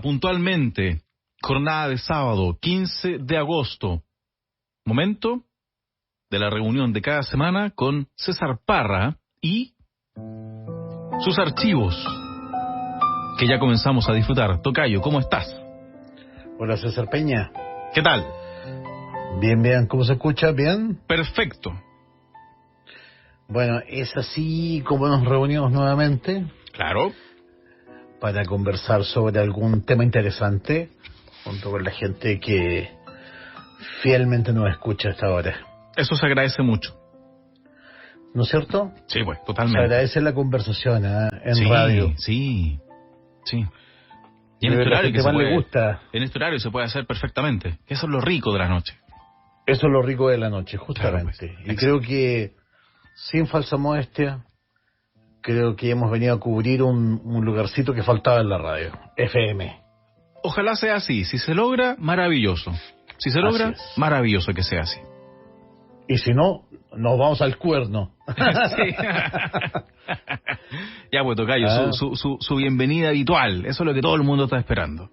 Puntualmente, jornada de sábado, 15 de agosto. Momento de la reunión de cada semana con César Parra y sus archivos, que ya comenzamos a disfrutar. Tocayo, ¿cómo estás? Hola, César Peña. ¿Qué tal? Bien, bien. ¿Cómo se escucha? ¿Bien? Perfecto. Bueno, es así como nos reunimos nuevamente. Claro. Para conversar sobre algún tema interesante, junto con la gente que fielmente nos escucha a esta hora. Eso se agradece mucho. ¿No es cierto? Sí, pues, totalmente. Se agradece la conversación en sí, radio. Sí. Y en este horario que le gusta. En este horario se puede hacer perfectamente. Eso es lo rico de la noche. Eso es lo rico de la noche, justamente. Claro, pues, y creo que, sin falsa modestia, creo que hemos venido a cubrir un lugarcito que faltaba en la radio, FM. Ojalá sea así. Si se logra, maravilloso. Si se logra, maravilloso que sea así. Y si no, nos vamos al cuerno. Sí. Ya, pues, Tocayo, su bienvenida habitual. Eso es lo que todo el mundo está esperando.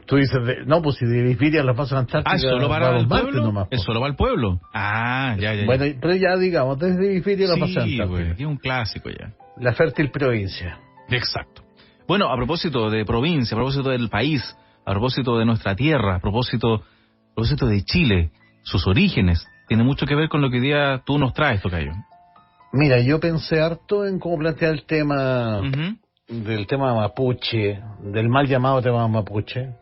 Tú dices, no, pues si de Bifiria la pasan Antártica... ¿es solo para el pueblo? Nomás, ¿Es solo para el pueblo? Ya. Bueno, pero ya digamos, desde Bifiria la pasan Antártica. Sí, güey, es un clásico ya. La fértil provincia. Exacto. Bueno, a propósito de provincia, a propósito del país, a propósito de nuestra tierra, a propósito de Chile, sus orígenes, tiene mucho que ver con lo que hoy día tú nos traes, Tocayo. Mira, yo pensé harto en cómo plantear el tema... del tema mapuche, del mal llamado tema mapuche,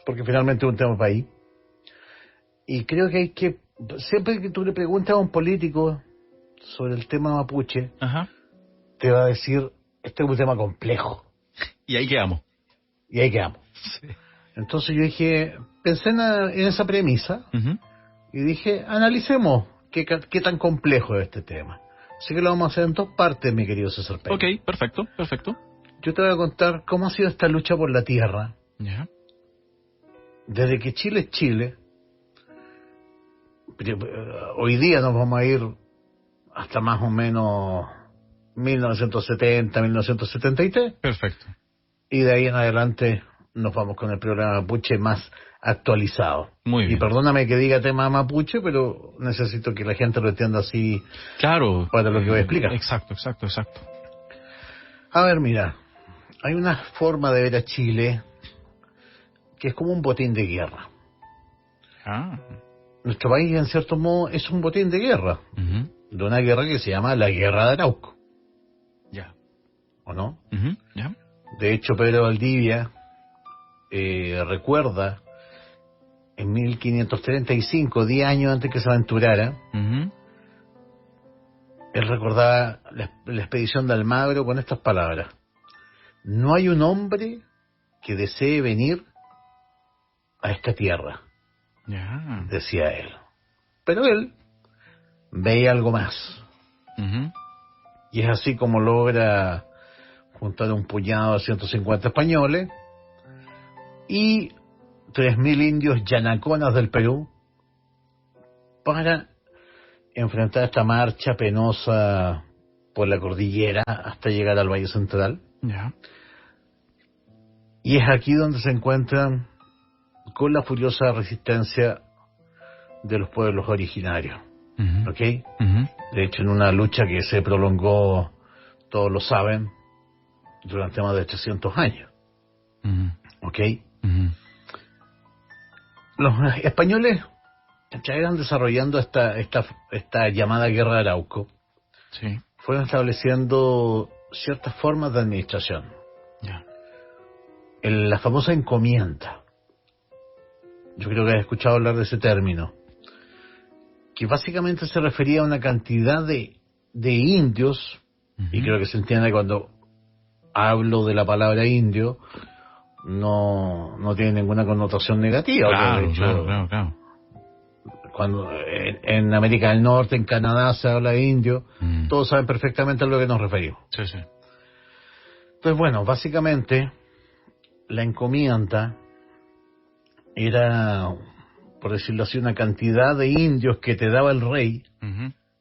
porque finalmente es un tema país. Y creo que hay que, siempre que tú le preguntas a un político sobre el tema mapuche, te va a decir, este es un tema complejo. Y ahí quedamos. Sí. Entonces yo dije, pensé en esa premisa, y dije, analicemos qué tan complejo es este tema. Así que lo vamos a hacer en dos partes, mi querido César Peña. Ok, perfecto. Yo te voy a contar cómo ha sido esta lucha por la tierra. Ya. Desde que Chile es Chile, hoy día nos vamos a ir hasta más o menos 1970, 1973. Perfecto. Y de ahí en adelante nos vamos con el programa mapuche más actualizado. Muy bien. Y perdóname que diga tema mapuche, pero necesito que la gente lo entienda así. Claro. Para lo que voy a explicar. Exacto. A ver, mira. Hay una forma de ver a Chile que es como un botín de guerra. Nuestro país, en cierto modo, es un botín de guerra. De una guerra que se llama la Guerra de Arauco. Ya. ¿O no? Ya. De hecho, Pedro Valdivia recuerda en 1535, 10 años antes que se aventurara, él recordaba la expedición de Almagro con estas palabras: no hay un hombre que desee venir a esta tierra, decía él. Pero él veía algo más. Y es así como logra juntar un puñado de 150 españoles y 3.000 indios yanaconas del Perú para enfrentar esta marcha penosa por la cordillera hasta llegar al Valle Central. Y es aquí donde se encuentran con la furiosa resistencia de los pueblos originarios. ¿Ok? De hecho, en una lucha que se prolongó, todos lo saben, durante más de 300 años. ¿Ok? Los españoles ya iban desarrollando esta llamada Guerra de Arauco. Sí. Fueron estableciendo ciertas formas de administración. La famosa encomienda. Yo creo que has escuchado hablar de ese término, que básicamente se refería a una cantidad de indios, y creo que se entiende cuando hablo de la palabra indio, no tiene ninguna connotación negativa. Claro. Cuando en América del Norte, en Canadá se habla de indio, todos saben perfectamente a lo que nos referimos. Sí. Entonces, bueno, básicamente la encomienda era, por decirlo así, una cantidad de indios que te daba el rey,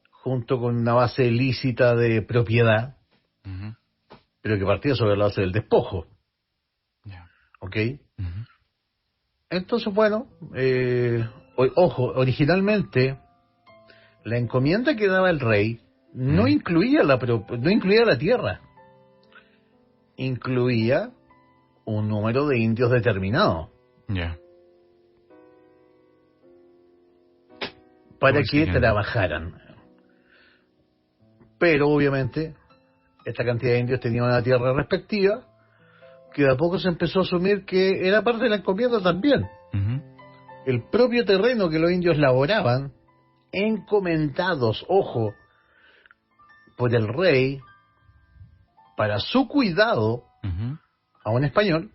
junto con una base ilícita de propiedad, pero que partía sobre la base del despojo. ¿Ok? Entonces, bueno, ojo, originalmente la encomienda que daba el rey no incluía la tierra, incluía un número de indios determinado. Para que trabajaran. Pero obviamente esta cantidad de indios tenía una tierra respectiva, que de a poco se empezó a asumir que era parte de la encomienda también. El propio terreno que los indios laboraban, encomendados, ojo, por el rey, para su cuidado a un español,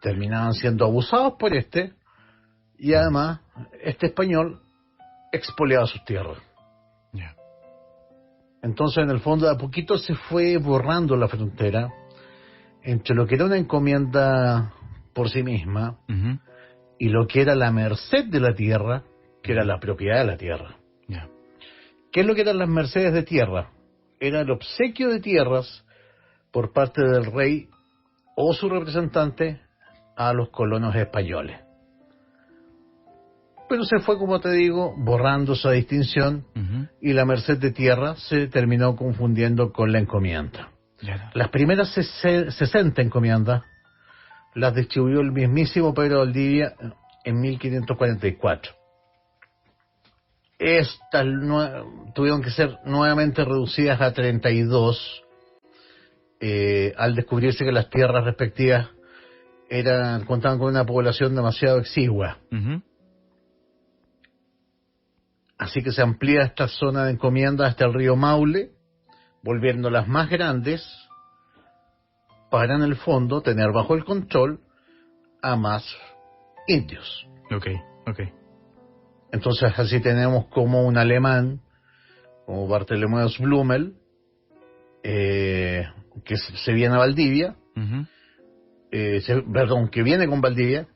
terminaban siendo abusados por y además este español expoliaba sus tierras. Entonces, en el fondo, de a poquito se fue borrando la frontera entre lo que era una encomienda por sí misma y lo que era la merced de la tierra, que era la propiedad de la tierra. ¿Qué es lo que eran las mercedes de tierra? Era el obsequio de tierras por parte del rey o su representante a los colonos españoles. Pero se fue, como te digo, borrando esa distinción y la merced de tierra se terminó confundiendo con la encomienda. Las primeras 60 encomiendas las distribuyó el mismísimo Pedro de Valdivia en 1544. Estas tuvieron que ser nuevamente reducidas a 32 al descubrirse que las tierras respectivas contaban con una población demasiado exigua. Así que se amplía esta zona de encomienda hasta el río Maule, volviéndolas más grandes para, en el fondo, tener bajo el control a más indios. Entonces así tenemos como un alemán, como Bartholomew Blumel, que se viene a Valdivia, que viene con Valdivia,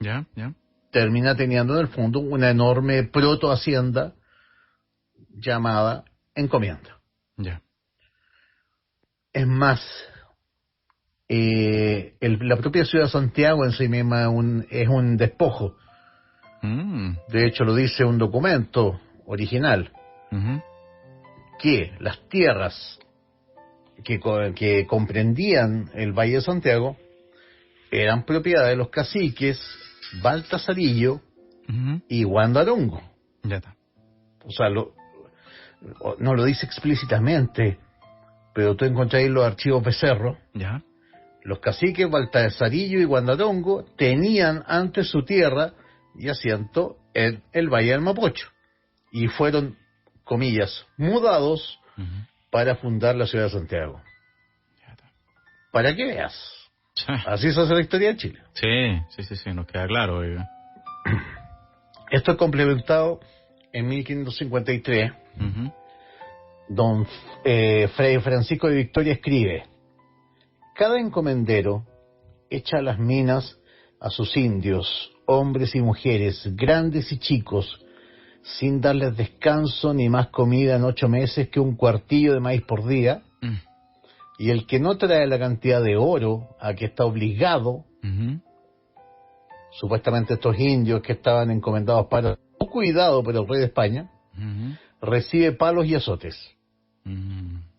termina teniendo en el fondo una enorme proto-hacienda llamada encomienda. Es más, la propia ciudad de Santiago en sí misma es un despojo. De hecho, lo dice un documento original, que las tierras que comprendían el Valle de Santiago eran propiedad de los caciques Baltasarillo y Guandarongo. O sea, no lo dice explícitamente, pero tú encontrás en los archivos Becerro. Los caciques Baltasarillo y Guandarongo tenían antes su tierra y asiento en el Valle del Mapocho, y fueron, comillas, mudados para fundar la ciudad de Santiago. Para que veas. Así se hace la historia de Chile. Sí, nos queda claro. Esto es complementado en 1553. Don Fray Francisco de Victoria escribe: cada encomendero echa a las minas a sus indios, hombres y mujeres, grandes y chicos, sin darles descanso ni más comida en 8 meses que un cuartillo de maíz por día, y el que no trae la cantidad de oro a que está obligado, supuestamente estos indios que estaban encomendados para su cuidado por el rey de España, recibe palos y azotes.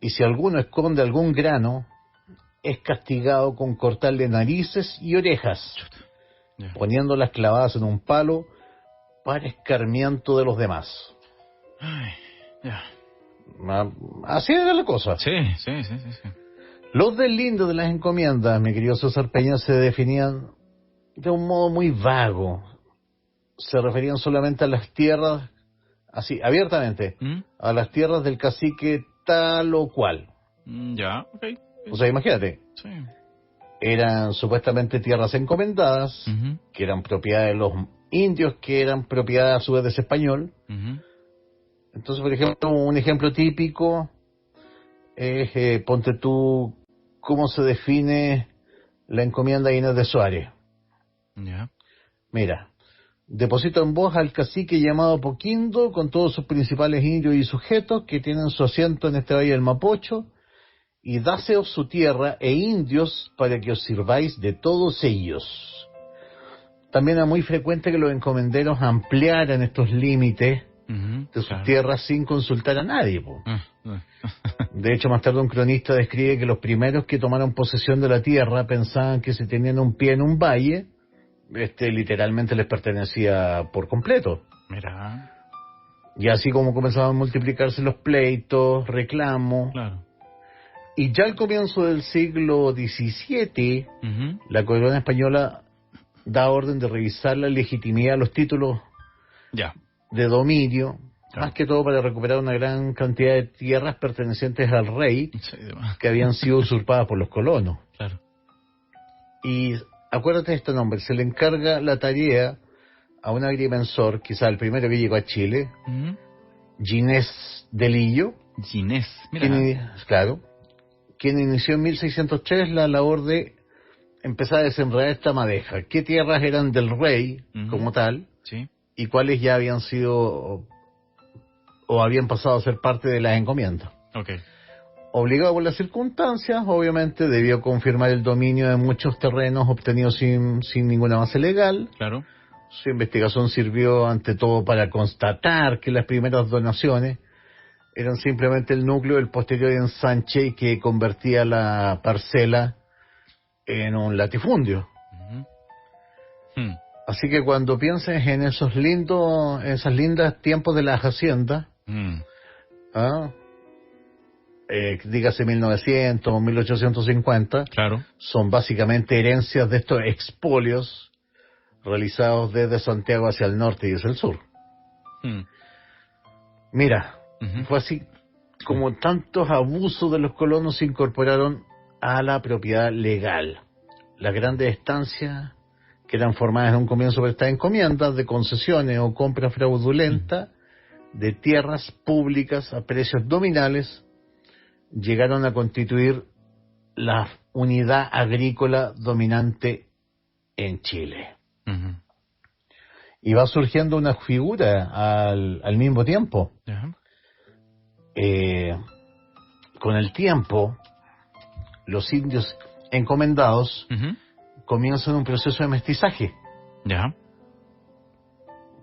Y si alguno esconde algún grano, es castigado con cortarle narices y orejas, poniéndolas clavadas en un palo para escarmiento de los demás. Así era la cosa. Sí. Los deslindos de las encomiendas, mi querido César Peña, se definían de un modo muy vago. Se referían solamente a las tierras, así, abiertamente, a las tierras del cacique tal o cual. O sea, imagínate. Eran supuestamente tierras encomendadas, que eran propiedad de los indios, que eran propiedad a su vez de ese español. Entonces, por ejemplo, un ejemplo típico es, ponte tú, cómo se define la encomienda de Inés de Suárez. Mira: deposito en vos al cacique llamado Poquindo, con todos sus principales indios y sujetos que tienen su asiento en este valle del Mapocho, y dáseos su tierra e indios para que os sirváis de todos ellos. También era muy frecuente que los encomenderos ampliaran estos límites de sus tierras sin consultar a nadie. De hecho, más tarde un cronista describe que los primeros que tomaron posesión de la tierra pensaban que si tenían un pie en un valle, literalmente les pertenecía por completo. Mira. Y así como comenzaban a multiplicarse los pleitos, reclamos. Claro. Y ya al comienzo del siglo XVII, la corona española da orden de revisar la legitimidad de los títulos de dominio, más que todo para recuperar una gran cantidad de tierras pertenecientes al rey, que habían sido usurpadas por los colonos. Claro. Y acuérdate de este nombre, se le encarga la tarea a un agrimensor, quizá el primero que llegó a Chile, Ginés de Lillo. Ginés, mira. Quien inició en 1603 la labor de empezar a desenredar esta madeja. ¿Qué tierras eran del rey como tal? Sí. Y cuáles ya habían sido o habían pasado a ser parte de las encomiendas. Okay. Obligado por las circunstancias, obviamente debió confirmar el dominio de muchos terrenos obtenidos sin ninguna base legal. Claro. Su investigación sirvió ante todo para constatar que las primeras donaciones eran simplemente el núcleo del posterior ensanche que convertía la parcela en un latifundio. Así que cuando pienses en esas lindas tiempos de las haciendas, dígase 1900 o 1850, claro, son básicamente herencias de estos expolios realizados desde Santiago hacia el norte y hacia el sur. Mira, fue así como tantos abusos de los colonos se incorporaron a la propiedad legal. Las grandes estancias, que eran formadas en un comienzo por estas encomiendas de concesiones o compra fraudulenta de tierras públicas a precios nominales, llegaron a constituir la unidad agrícola dominante en Chile. Y va surgiendo una figura al mismo tiempo. Con el tiempo, los indios encomendados comienzan un proceso de mestizaje.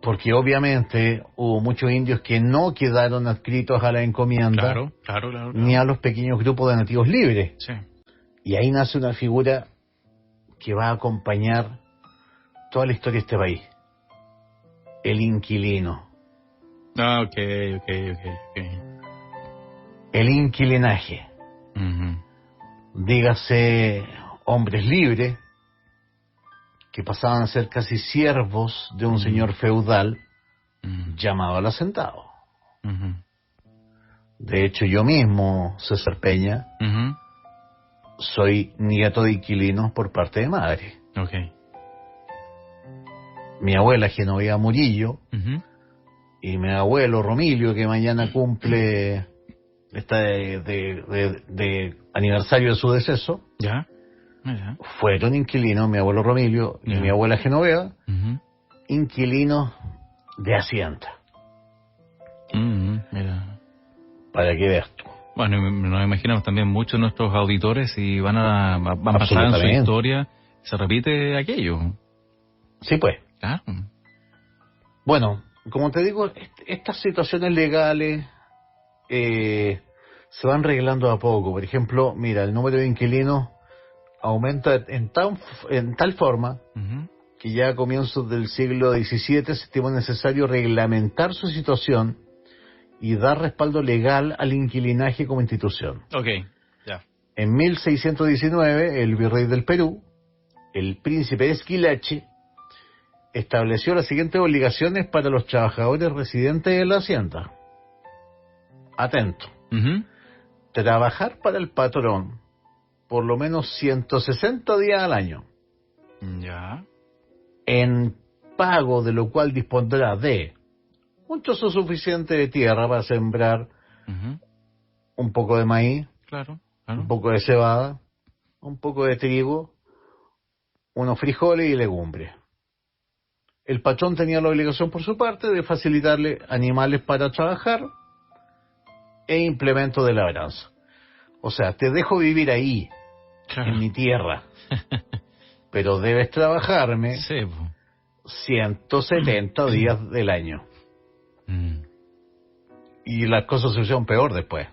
Porque obviamente hubo muchos indios que no quedaron adscritos a la encomienda, claro. ni a los pequeños grupos de nativos libres. Sí. Y ahí nace una figura que va a acompañar toda la historia de este país. El inquilino. Okay. El inquilinaje. Dígase hombres libres que pasaban a ser casi siervos de un señor feudal llamado al hacendado. De hecho, yo mismo, César Peña, soy nieto de inquilinos por parte de madre. Okay. Mi abuela Genoveva Murillo y mi abuelo Romilio, que mañana cumple está de aniversario de su deceso, fueron inquilinos, mi abuelo Romilio y mi abuela Genoveva, inquilinos de hacienda. Mira. Para que veas tú. Bueno, nos imaginamos también muchos de nuestros auditores y van a pasar en su historia, se repite aquello. Sí, pues. Claro. Bueno, como te digo, estas situaciones legales se van reglando a poco. Por ejemplo, mira, el número de inquilinos aumenta en tal forma que ya a comienzos del siglo XVII se estimó necesario reglamentar su situación y dar respaldo legal al inquilinaje como institución. En 1619, el virrey del Perú, el príncipe Esquilache, estableció las siguientes obligaciones para los trabajadores residentes de la hacienda. Atento. Trabajar para el patrón por lo menos 160 días al año. En pago de lo cual dispondrá de un trozo suficiente de tierra para sembrar un poco de maíz, un poco de cebada, un poco de trigo, unos frijoles y legumbres. El patrón tenía la obligación por su parte de facilitarle animales para trabajar e implementos de labranza. O sea, te dejo vivir ahí, en mi tierra, pero debes trabajarme 170 días del año. Y las cosas se pusieron peor después.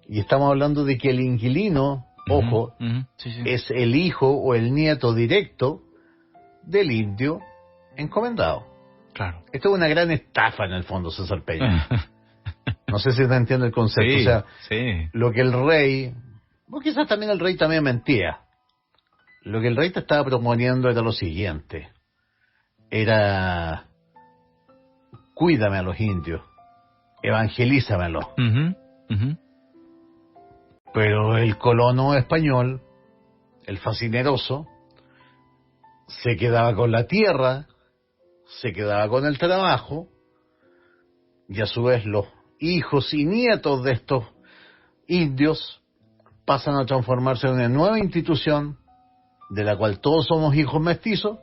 Y estamos hablando de que el inquilino, ojo, es el hijo o el nieto directo del indio encomendado. Claro. Esto es una gran estafa en el fondo, César Peña. No sé si te entiende el concepto. Sí, o sea, sí. lo que el rey, o quizás también el rey también mentía. Lo que el rey te estaba proponiendo era lo siguiente. Era, cuídame a los indios, evangelízamelos. Pero el colono español, el fascineroso, se quedaba con la tierra, se quedaba con el trabajo, y a su vez los hijos y nietos de estos indios pasan a transformarse en una nueva institución de la cual todos somos hijos mestizos,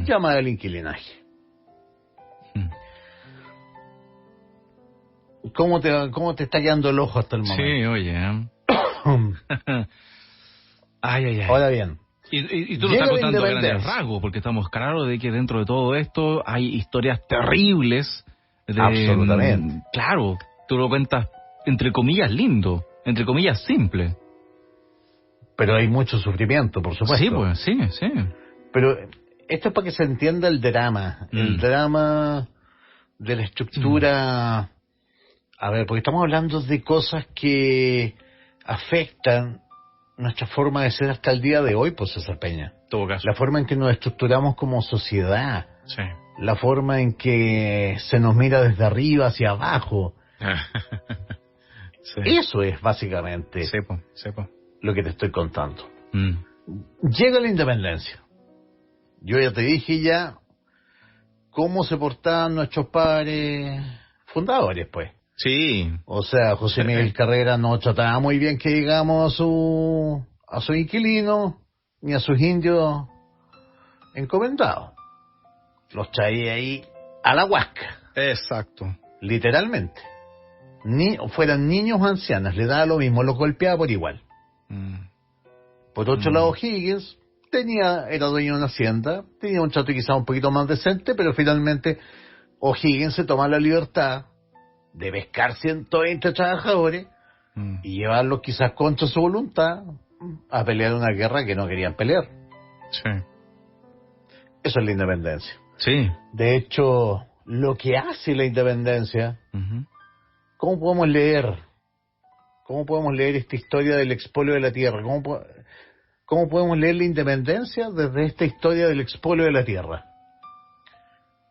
llamada el inquilinaje. ¿Cómo te está quedando el ojo hasta el momento? Sí, oye. Ay. Ahora bien. Y tú lo estás contando a grandes rasgos, porque estamos claros de que dentro de todo esto hay historias terribles. Absolutamente. Claro, tú lo cuentas entre comillas lindo, entre comillas simple. Pero hay mucho sufrimiento, por supuesto. Sí, pues, sí. Pero esto es para que se entienda el drama de la estructura. A ver, porque estamos hablando de cosas que afectan nuestra forma de ser hasta el día de hoy, pues, César Peña. Todo caso. La forma en que nos estructuramos como sociedad. Sí. La forma en que se nos mira desde arriba hacia abajo. Sí. Eso es básicamente lo que te estoy contando. Llega la independencia. Yo ya te dije cómo se portaban nuestros padres fundadores, pues. Sí. O sea, José Miguel Carrera no trataba muy bien, que digamos, a su inquilino ni a sus indios encomendados. Los traía ahí a la huasca. Exacto. Literalmente. Fueran niños o ancianas, le daba lo mismo, los golpeaba por igual. Por otro lado, Higgins era dueño de una hacienda, tenía un trato quizá un poquito más decente, pero finalmente O'Higgins se toma la libertad de pescar 120 trabajadores y llevarlos quizás contra su voluntad a pelear una guerra que no querían pelear. Sí. Eso es la independencia. Sí. De hecho, lo que hace la independencia, ¿cómo podemos leer esta historia del expolio de la tierra? ¿Cómo podemos leer la independencia desde esta historia del expolio de la tierra?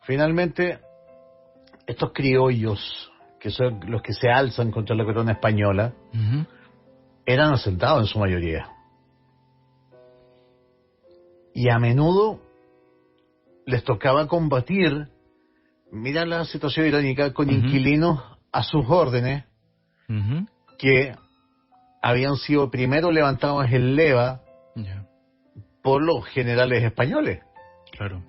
Finalmente, estos criollos, que son los que se alzan contra la corona española, eran asentados en su mayoría. Y a menudo les tocaba combatir, mira la situación irónica, con inquilinos a sus órdenes, que habían sido primero levantados en leva por los generales españoles. Claro.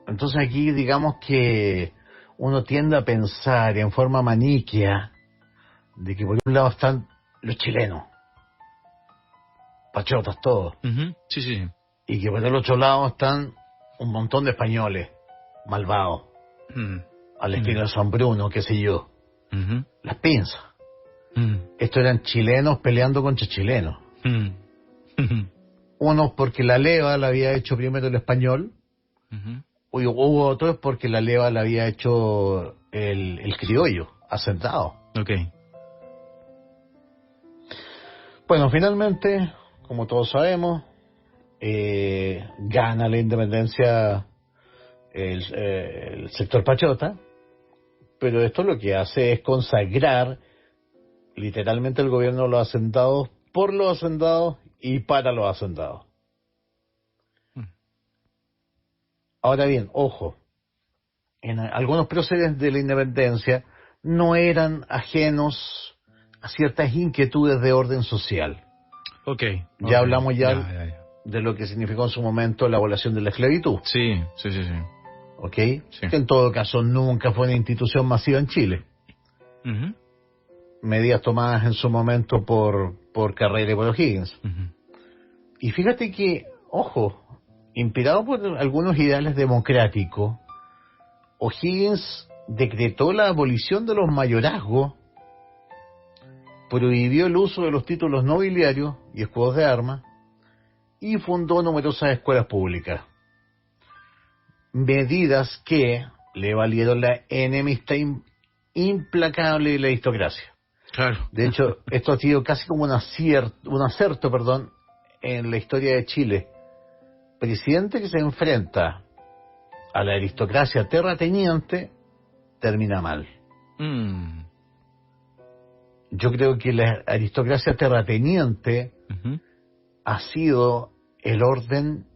Entonces aquí digamos que uno tiende a pensar en forma maniquea de que por un lado están los chilenos, pachotas todos, Sí. y que por el otro lado están un montón de españoles malvados, al estilo de San Bruno, qué sé yo, las pinzas. Estos eran chilenos peleando contra chilenos. Unos porque la leva la había hecho primero el español, hubo otros porque la leva la había hecho el criollo, asentado. Okay. Bueno, finalmente, como todos sabemos, gana la independencia el sector pachota, pero esto lo que hace es consagrar literalmente el gobierno de los hacendados, por los hacendados y para los hacendados. Ahora bien, ojo, en algunos próceres de la independencia no eran ajenos a ciertas inquietudes de orden social. Ya hablamos ya de lo que significó en su momento la abolición de la esclavitud. Sí. ¿Ok? Sí. Que en todo caso nunca fue una institución masiva en Chile. Medidas tomadas en su momento por Carrera y por O'Higgins. Y fíjate que ojo, inspirado por algunos ideales democráticos, O'Higgins decretó la abolición de los mayorazgos, prohibió el uso de los títulos nobiliarios y escudos de armas y fundó numerosas escuelas públicas. Medidas que le valieron la enemistad implacable de la aristocracia. Claro. De hecho, esto ha sido casi como un acerto, en la historia de Chile. Presidente que se enfrenta a la aristocracia terrateniente termina mal. Yo creo que la aristocracia terrateniente ha sido el orden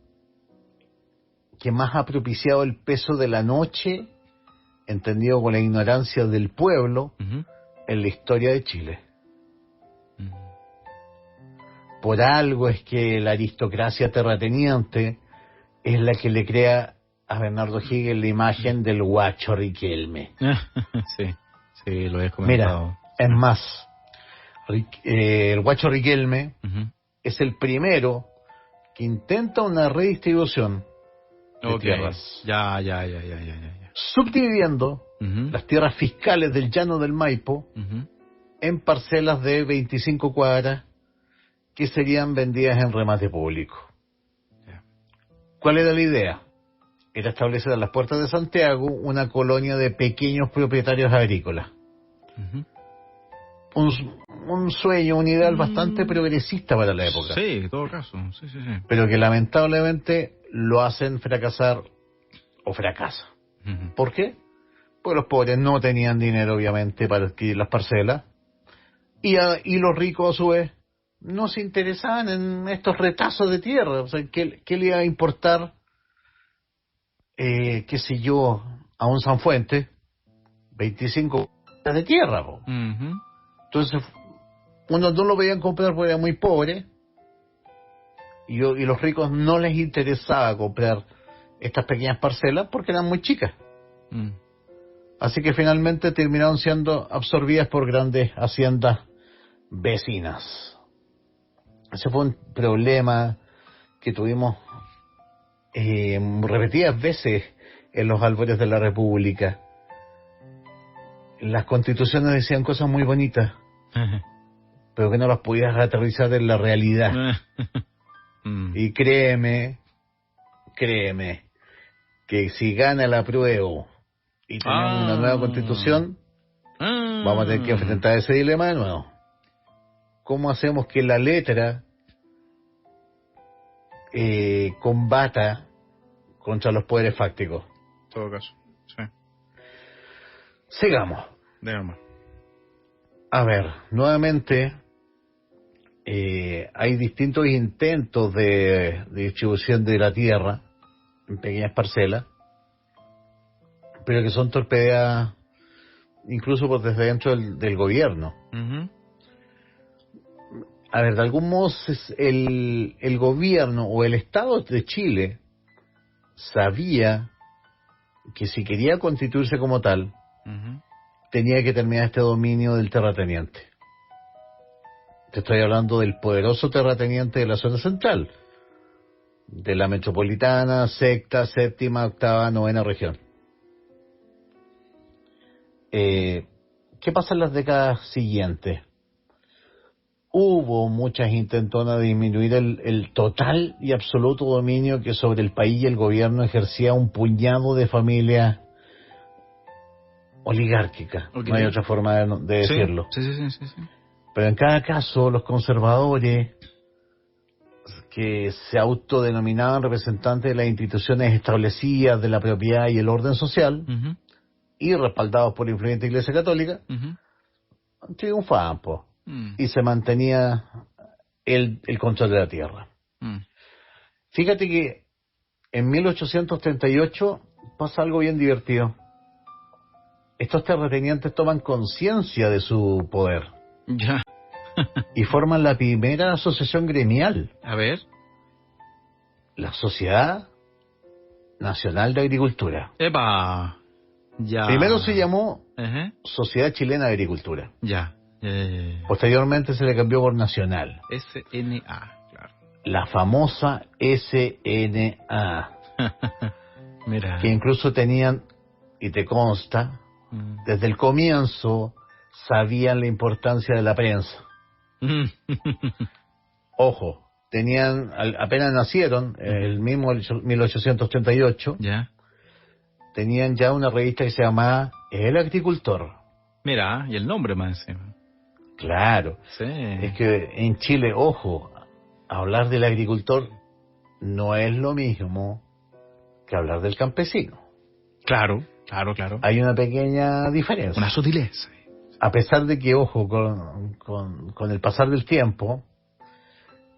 que más ha propiciado el peso de la noche, entendido con la ignorancia del pueblo, en la historia de Chile. Por algo es que la aristocracia terrateniente es la que le crea a Bernardo Higgins la imagen del guacho Riquelme. Sí, lo he comentado. Mira, es más, el guacho Riquelme es el primero que intenta una redistribución de tierras. Ya. Subdividiendo las tierras fiscales del llano del Maipo en parcelas de 25 cuadras que serían vendidas en remate público. ¿Cuál era la idea? Era establecer a las puertas de Santiago una colonia de pequeños propietarios agrícolas. Un sueño, un ideal bastante progresista para la época. Sí, en todo caso. Sí. Pero que lamentablemente lo hacen fracasar o fracasa. ¿Por qué? Porque los pobres no tenían dinero, obviamente, para adquirir las parcelas. Y los ricos, a su vez, no se interesaban en estos retazos de tierra. O sea, ¿qué le iba a importar, qué sé yo, a un Sanfuente 25 de tierra? Entonces, unos no lo veían comprar porque era muy pobre, y los ricos no les interesaba comprar estas pequeñas parcelas porque eran muy chicas. Así que finalmente terminaron siendo absorbidas por grandes haciendas vecinas. Ese fue un problema que tuvimos repetidas veces en los albores de la República. Las constituciones decían cosas muy bonitas, pero que no las podías aterrizar en la realidad. Y créeme, que si gana el apruebo y tenemos una nueva constitución, vamos a tener que enfrentar ese dilema de nuevo. ¿Cómo hacemos que la letra combata contra los poderes fácticos? En todo caso, sí. Sigamos. Dígame. A ver, nuevamente hay distintos intentos de distribución de la tierra en pequeñas parcelas, pero que son torpedeadas incluso por desde dentro del gobierno. A ver, de algún modo el gobierno o el Estado de Chile sabía que si quería constituirse como tal, tenía que terminar este dominio del terrateniente. Te estoy hablando del poderoso terrateniente de la zona central, de la metropolitana, sexta, séptima, octava, novena región. ¿Qué pasa en las décadas siguientes? Hubo muchas intentonas de disminuir el total y absoluto dominio que sobre el país y el gobierno ejercía un puñado de familias oligárquicas. No hay otra forma de decirlo. Sí. Pero en cada caso, los conservadores, que se autodenominaban representantes de las instituciones establecidas de la propiedad y el orden social, y respaldados por la influyente Iglesia Católica, triunfaban, y se mantenía el control de la tierra. Fíjate que en 1838 pasa algo bien divertido. Estos terratenientes toman conciencia de su poder. Ya. Y forman la primera asociación gremial. A ver. La Sociedad Nacional de Agricultura. ¡Epa! Ya. Primero se llamó Sociedad Chilena de Agricultura. Ya. Posteriormente se le cambió por Nacional. SNA, claro. la famosa SNA. Mira. Que incluso tenían, y te consta, desde el comienzo sabían la importancia de la prensa. Ojo, tenían, apenas nacieron, el mismo 1838, ya, tenían ya una revista que se llamaba El Agricultor. Mira, y el nombre más encima. Claro. Sí. Es que en Chile, ojo, hablar del agricultor no es lo mismo que hablar del campesino. Claro. Hay una pequeña diferencia. Una sutileza. A pesar de que, ojo, con el pasar del tiempo,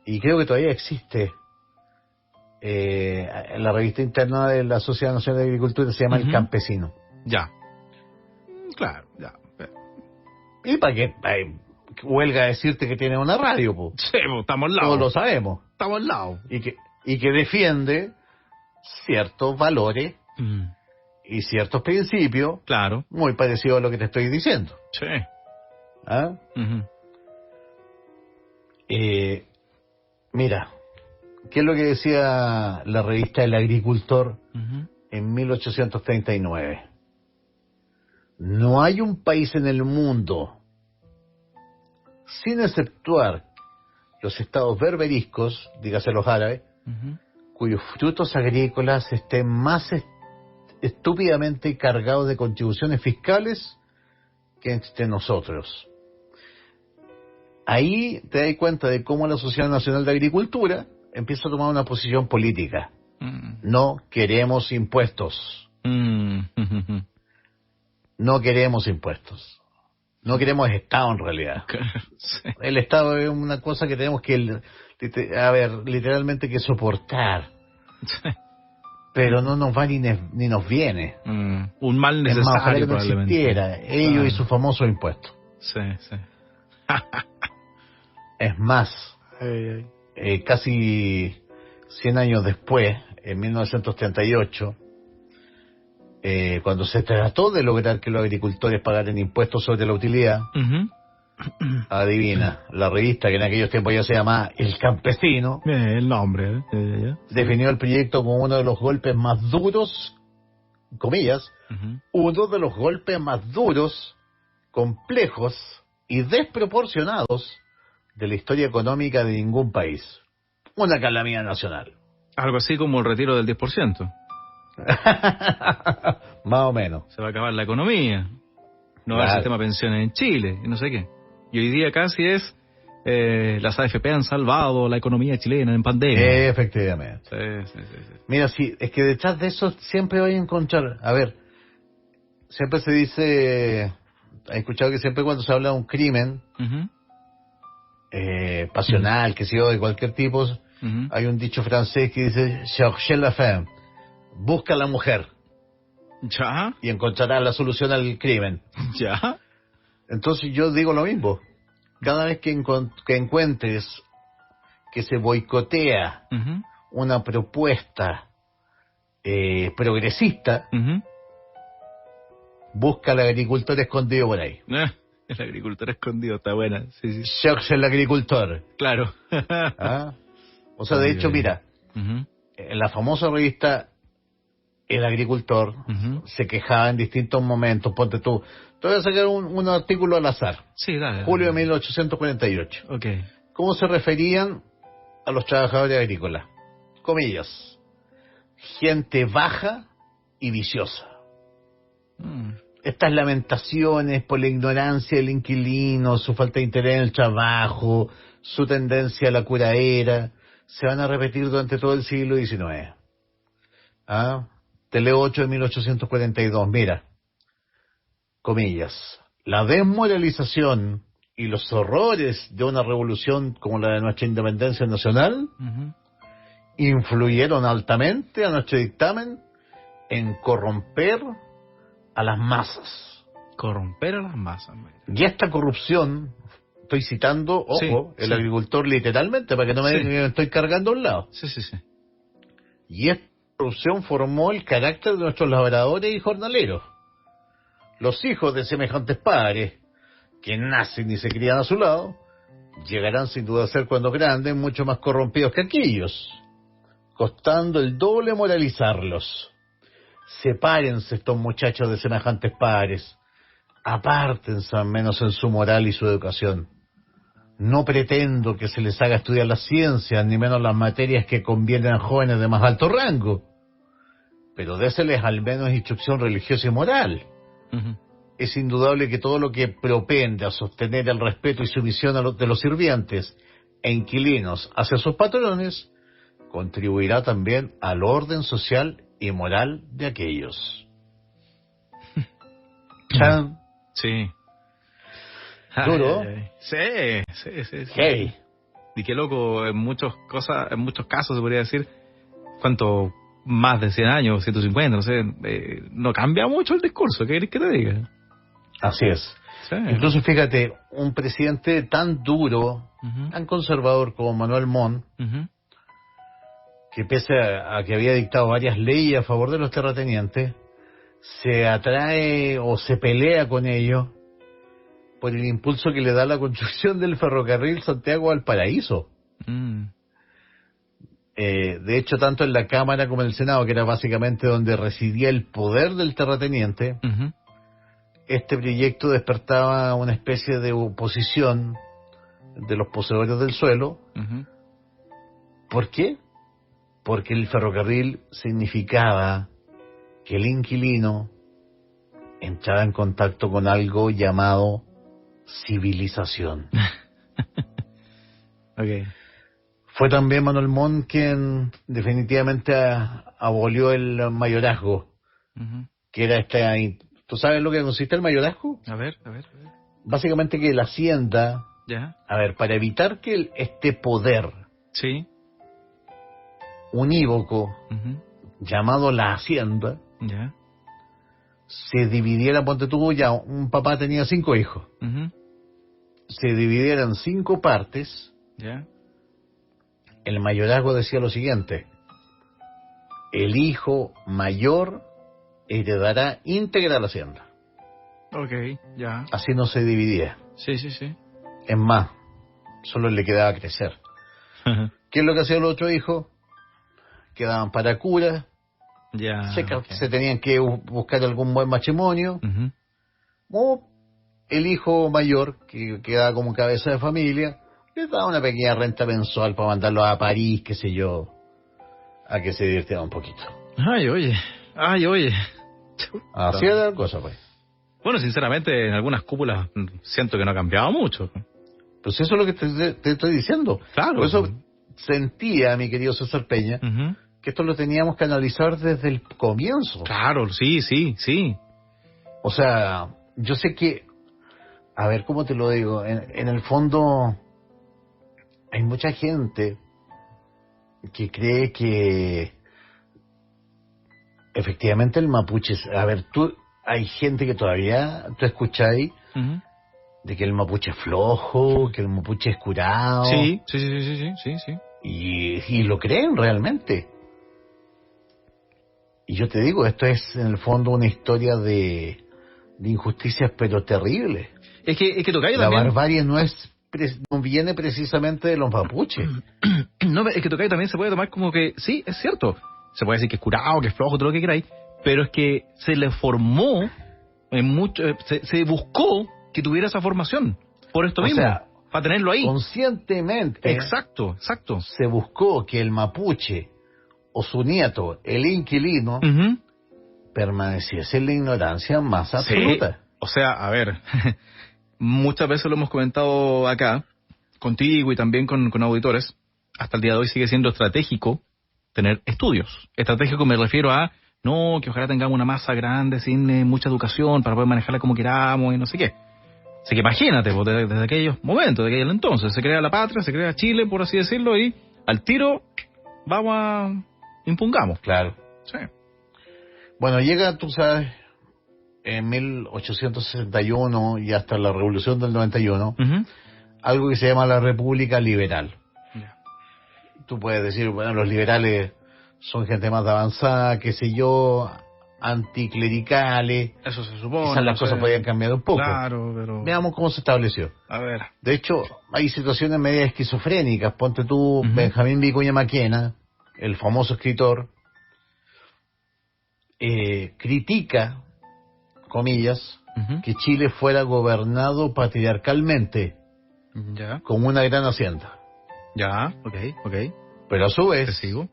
y creo que todavía existe, en la revista interna de la Sociedad Nacional de Agricultura se llama El Campesino. Ya. Claro, ya. Y para que huelga decirte que tiene una radio, pues. Sí, estamos al lado. Todos lo sabemos. Estamos al lado. Y que defiende ciertos valores y ciertos principios. Claro. Muy parecido a lo que te estoy diciendo. Sí. ¿Ah? Mira, ¿qué es lo que decía la revista El Agricultor en 1839? No hay un país en el mundo, sin exceptuar los estados berberiscos, dígase los árabes, cuyos frutos agrícolas estén más estúpidamente cargados de contribuciones fiscales que entre nosotros. Ahí te das cuenta de cómo la Sociedad Nacional de Agricultura empieza a tomar una posición política. No queremos impuestos. No queremos impuestos. No queremos Estado en realidad. Sí. El Estado es una cosa que tenemos que, literalmente que soportar. Sí. Pero no nos va ni nos viene. Un mal necesario, es más, que no existiera. Ellos y su famoso impuesto. Sí. Es más, casi 100 años después, en 1938, cuando se trató de lograr que los agricultores pagaran impuestos sobre la utilidad, adivina, la revista que en aquellos tiempos ya se llamaba El Campesino, el nombre, definió el proyecto como uno de los golpes más duros, comillas, uno de los golpes más duros, complejos y desproporcionados de la historia económica de ningún país. Una calamidad nacional. Algo así como el retiro del 10%. Más o menos. Se va a acabar la economía. No va a haber sistema de pensiones en Chile, y no sé qué. Y hoy día casi es las AFP han salvado la economía chilena en pandemia. Efectivamente. Sí. Mira, sí, es que detrás de eso siempre voy a encontrar... A ver, siempre se dice... He escuchado que siempre cuando se habla de un crimen pasional, que sea de cualquier tipo, hay un dicho francés que dice cherchez la femme, busca a la mujer. Ya. Y encontrará la solución al crimen. Ya. Entonces yo digo lo mismo. Cada vez que encuentres que se boicotea una propuesta progresista, busca al agricultor escondido por ahí. El agricultor escondido, está buena. Sí. Cherche el agricultor. Claro. ¿Ah? O sea, de hecho, mira, en la famosa revista El Agricultor se quejaba en distintos momentos. Ponte tú, te voy a sacar un artículo al azar. Sí, dale. Julio de 1848. Ok. ¿Cómo se referían a los trabajadores agrícolas? Comillas. Gente baja y viciosa. Estas lamentaciones por la ignorancia del inquilino, su falta de interés en el trabajo, su tendencia a la curadera, se van a repetir durante todo el siglo XIX. Te leo 8 de 1842, mira, comillas, la desmoralización y los horrores de una revolución como la de nuestra independencia nacional influyeron altamente a nuestro dictamen en corromper a las masas. Corromper a las masas. Y esta corrupción, estoy citando, ojo, el agricultor literalmente, para que no me digan que me estoy cargando a un lado. Sí. Y esta corrupción formó el carácter de nuestros labradores y jornaleros. Los hijos de semejantes padres, que nacen y se crían a su lado, llegarán sin duda a ser cuando grandes mucho más corrompidos que aquellos, costando el doble moralizarlos. Sepárense estos muchachos de semejantes pares, apártense al menos en su moral y su educación. No pretendo que se les haga estudiar las ciencias, ni menos las materias que convienen a jóvenes de más alto rango, pero déseles al menos instrucción religiosa y moral. Uh-huh. Es indudable que todo lo que propende a sostener el respeto y sumisión de los sirvientes e inquilinos hacia sus patrones contribuirá también al orden social y moral de aquellos. ¿Chan? Sí. ¿Duro? Sí. Hey. Y qué loco, en muchos casos se podría decir, ¿cuánto? Más de 100 años, 150, no sé, no cambia mucho el discurso, ¿qué querés que te diga? Así es. Sí. Incluso fíjate, un presidente tan duro, uh-huh, tan conservador como Manuel Montt, uh-huh, que pese a que había dictado varias leyes a favor de los terratenientes, se atrae o se pelea con ellos por el impulso que le da la construcción del ferrocarril Santiago-Valparaíso. De hecho, tanto en la Cámara como en el Senado, que era básicamente donde residía el poder del terrateniente, uh-huh, este proyecto despertaba una especie de oposición de los poseedores del suelo. uh-huh. ¿Por qué? Porque el ferrocarril significaba que el inquilino entraba en contacto con algo llamado civilización. Okay. Fue también Manuel Montt quien definitivamente abolió el mayorazgo, uh-huh. que era ¿Tú sabes lo que consiste el mayorazgo? A ver. Básicamente que la hacienda, Ya. para evitar que este poder Sí. unívoco, Uh-huh. llamado la hacienda, Ya. se dividiera, ponte tú, ya un papá tenía 5 hijos, Uh-huh. se dividiera en 5 partes. Ya. El mayorazgo decía lo siguiente: el hijo mayor heredará íntegra la hacienda. Okay, ya. Así no se dividía. Sí. Es más, solo le quedaba crecer. ¿Qué es lo que hacían los otros hijos? Quedaban para cura, Ya. se tenían que buscar algún buen matrimonio, Uh-huh. o el hijo mayor, que quedaba como cabeza de familia, le daba una pequeña renta mensual para mandarlo a París, qué sé yo, a que se divirtiera un poquito. Ay, oye. Así era la cosa, pues. Bueno, sinceramente, en algunas cúpulas siento que no ha cambiado mucho. Pues eso es lo que te estoy diciendo. Claro. Por eso sentía, mi querido César Peña, Uh-huh. que esto lo teníamos que analizar desde el comienzo. Claro, sí. O sea, yo sé que, a ver, ¿cómo te lo digo? En el fondo, hay mucha gente que cree que efectivamente el mapuche... A ver, hay gente que todavía, tú escucháis, Uh-huh. de que el mapuche es flojo, que el mapuche es curado. Sí. Y lo creen realmente. Y yo te digo, esto es en el fondo una historia de injusticias, pero terribles. Es que Tocayo La también... barbarie no viene precisamente de los mapuches. No, es que Tocayo también se puede tomar como que, sí, es cierto. Se puede decir que es curado, que es flojo, todo lo que queráis, pero es que se le formó, se buscó que tuviera esa formación. Por esto mismo, sea, para tenerlo ahí. Conscientemente. Exacto. Se buscó que el mapuche o su nieto, el inquilino, Uh-huh. permaneciese en la ignorancia más absoluta. Sí. O sea, a ver, muchas veces lo hemos comentado acá, contigo y también con auditores, hasta el día de hoy sigue siendo estratégico tener estudios. Estratégico me refiero a, no, que ojalá tengamos una masa grande sin mucha educación para poder manejarla como queramos y no sé qué. Así que imagínate, pues, desde aquellos momentos, de aquel entonces, se crea la patria, se crea Chile, por así decirlo, y al tiro impungamos. Claro. Sí. Bueno, llega, tú sabes, en 1861 y hasta la Revolución del 91, Uh-huh. algo que se llama la República Liberal. Yeah. Tú puedes decir, bueno, los liberales son gente más avanzada, qué sé yo. anticlericales. Eso se supone. Quizás las cosas podían cambiar un poco. Claro, pero... Veamos cómo se estableció. A ver. De hecho, hay situaciones medio esquizofrénicas. Ponte tú, Benjamín Vicuña Maquena, el famoso escritor, critica, comillas, que Chile fuera gobernado patriarcalmente, ya, con una gran hacienda. Ya, ok. Pero a su vez, ¿Te sigo?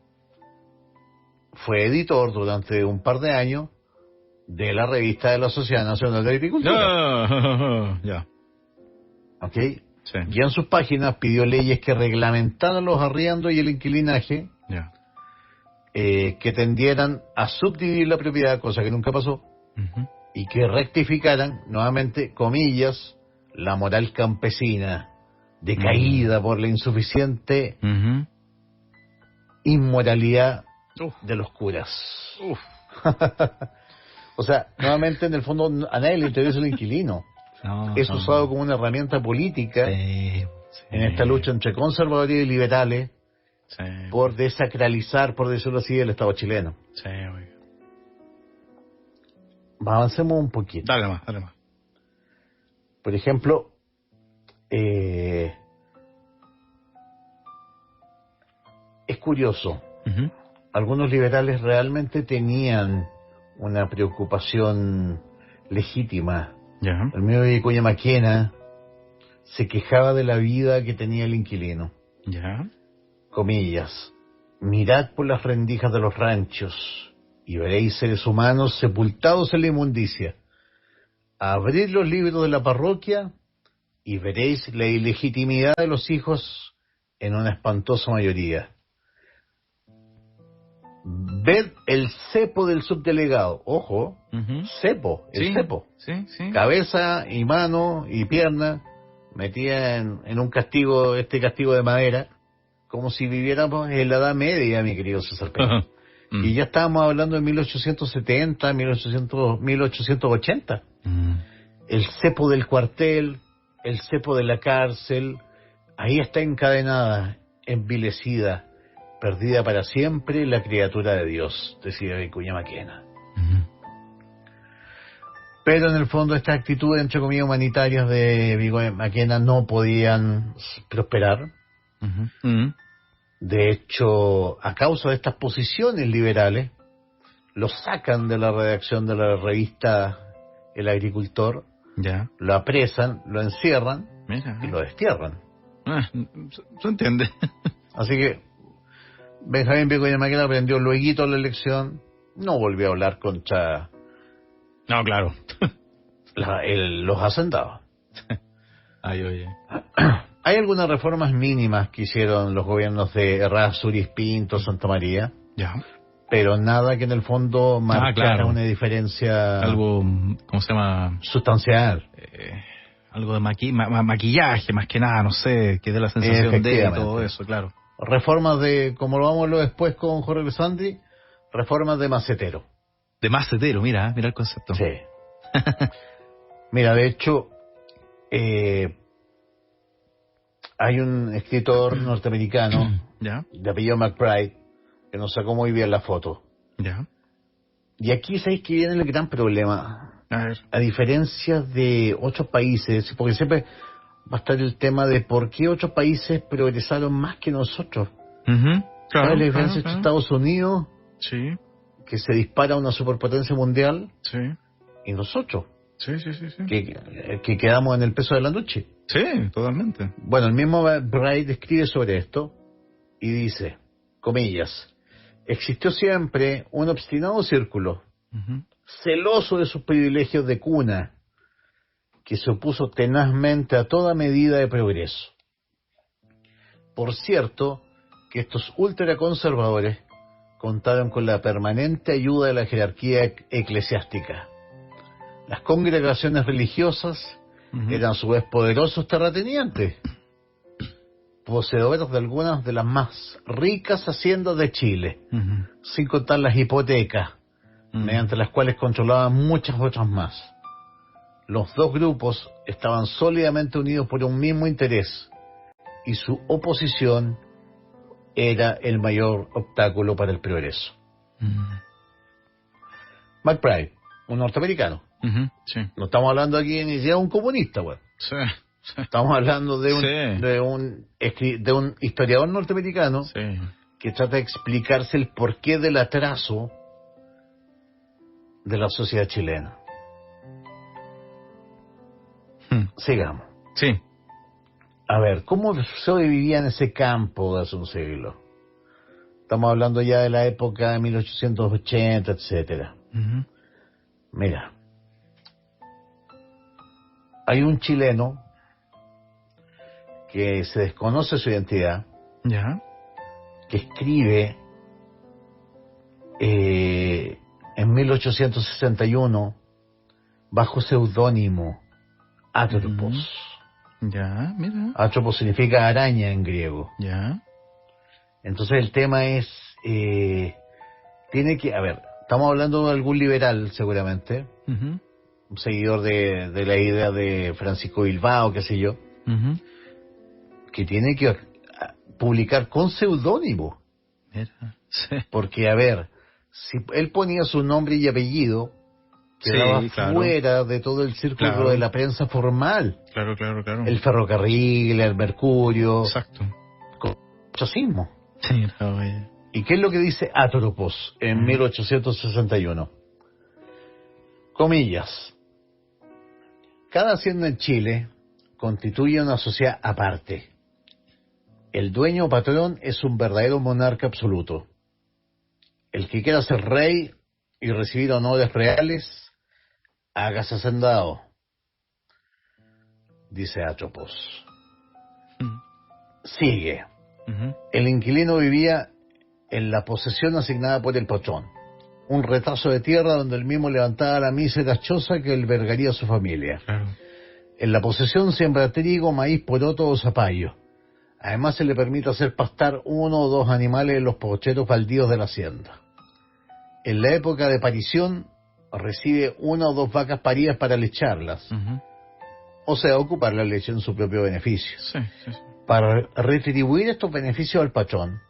fue editor durante un par de años de la revista de la Sociedad Nacional de Agricultura. Ya. ¿Ok? Sí. Y en sus páginas pidió leyes que reglamentaran los arriendos y el inquilinaje, Ya. Que tendieran a subdividir la propiedad, cosa que nunca pasó, y que rectificaran, nuevamente, comillas, la moral campesina, decaída por la insuficiente inmoralidad de los curas. O sea, nuevamente, en el fondo, a nadie le interesa el inquilino. Es usado como una herramienta política en esta lucha entre conservadores y liberales por desacralizar, por decirlo así, el Estado chileno. Sí, oiga. Avancemos un poquito. Dale más. Por ejemplo, es curioso. Algunos liberales realmente tenían una preocupación legítima. Ya. El mío de Vicuña Maquena se quejaba de la vida que tenía el inquilino. Ya. Comillas, mirad por las rendijas de los ranchos y veréis seres humanos sepultados en la inmundicia. Abrid los libros de la parroquia y veréis la ilegitimidad de los hijos en una espantosa mayoría. Ved el cepo del subdelegado. Ojo, cepo, el cepo. Sí. Cabeza y mano y pierna metida en un castigo, este castigo de madera, como si viviéramos en la Edad Media, mi querido César Pérez. Y ya estábamos hablando de 1870, 1880. El cepo del cuartel, el cepo de la cárcel, ahí está encadenada, envilecida, perdida para siempre la criatura de Dios, decía Vicuña Maquena. Pero en el fondo estas actitudes, entre comillas, humanitarias de Vicuña Maquena no podían prosperar. De hecho, a causa de estas posiciones liberales, lo sacan de la redacción de la revista El Agricultor, lo apresan, lo encierran y lo destierran. ¿Se entiende? Así que Benjamín Vicuña Maquena aprendió lueguito la elección, no volvió a hablar contra... No, claro. Los hacendados. Ay, oye. Hay algunas reformas mínimas que hicieron los gobiernos de Errázuriz, Pinto, Santa María, pero nada que en el fondo marcara una diferencia... Algo, ¿cómo se llama? Sustancial. Algo de maquillaje, más que nada, no sé, que dé la sensación de todo eso, claro. Reformas de, como lo vamos a ver después con Jorge Alessandri, reformas de macetero. De macetero, mira el concepto. Sí. Mira, de hecho, hay un escritor norteamericano de apellido McBride que nos sacó muy bien la foto. Y aquí sabéis que viene el gran problema. A diferencia de otros países, porque siempre va a estar el tema de por qué otros países progresaron más que nosotros. ¿Sabes la diferencia entre Estados Unidos, que se dispara a una superpotencia mundial, y nosotros, que quedamos en el peso de la noche? Sí, totalmente. Bueno, el mismo Bright escribe sobre esto y dice, comillas, existió siempre un obstinado círculo, celoso de sus privilegios de cuna, que se opuso tenazmente a toda medida de progreso. Por cierto, que estos ultraconservadores contaron con la permanente ayuda de la jerarquía eclesiástica. Las congregaciones religiosas eran a su vez poderosos terratenientes, poseedores de algunas de las más ricas haciendas de Chile, sin contar las hipotecas, mediante las cuales controlaban muchas otras más. Los dos grupos estaban sólidamente unidos por un mismo interés, y su oposición era el mayor obstáculo para el progreso. McBride, un norteamericano. Sí. No estamos hablando aquí ni siquiera de un comunista, güey. Sí. Estamos hablando de un historiador norteamericano que trata de explicarse el porqué del atraso de la sociedad chilena. Sigamos. Sí. A ver, ¿cómo sobrevivía en ese campo de hace un siglo? Estamos hablando ya de la época de 1880, etcétera. Mira, hay un chileno que se desconoce su identidad, que escribe en 1861 bajo seudónimo Atropos. Mira. Atropos significa araña en griego. Entonces el tema es, estamos hablando de algún liberal seguramente, un seguidor de la idea de Francisco Bilbao, qué sé yo, que tiene que publicar con seudónimo. Porque, a ver, si él ponía su nombre y apellido, quedaba fuera de todo el círculo de la prensa formal. Claro. El ferrocarril, el Mercurio. Exacto. Con chosismo. Sí, ¿Y qué es lo que dice Atropos en 1861? Comillas. Cada hacienda en Chile constituye una sociedad aparte. El dueño o patrón es un verdadero monarca absoluto. El que quiera ser rey y recibir honores reales, hágase hacendado, dice Atropos. Sigue. El inquilino vivía en la posesión asignada por el patrón, un retazo de tierra donde él mismo levantaba la mísera choza que albergaría a su familia. En la posesión siembra trigo, maíz, poroto o zapallo. Además se le permite hacer pastar 1 o 2 animales en los pocheros baldíos de la hacienda. En la época de parición recibe 1 o 2 vacas paridas para lecharlas, o sea, ocupar la leche en su propio beneficio. Para retribuir estos beneficios al patrón,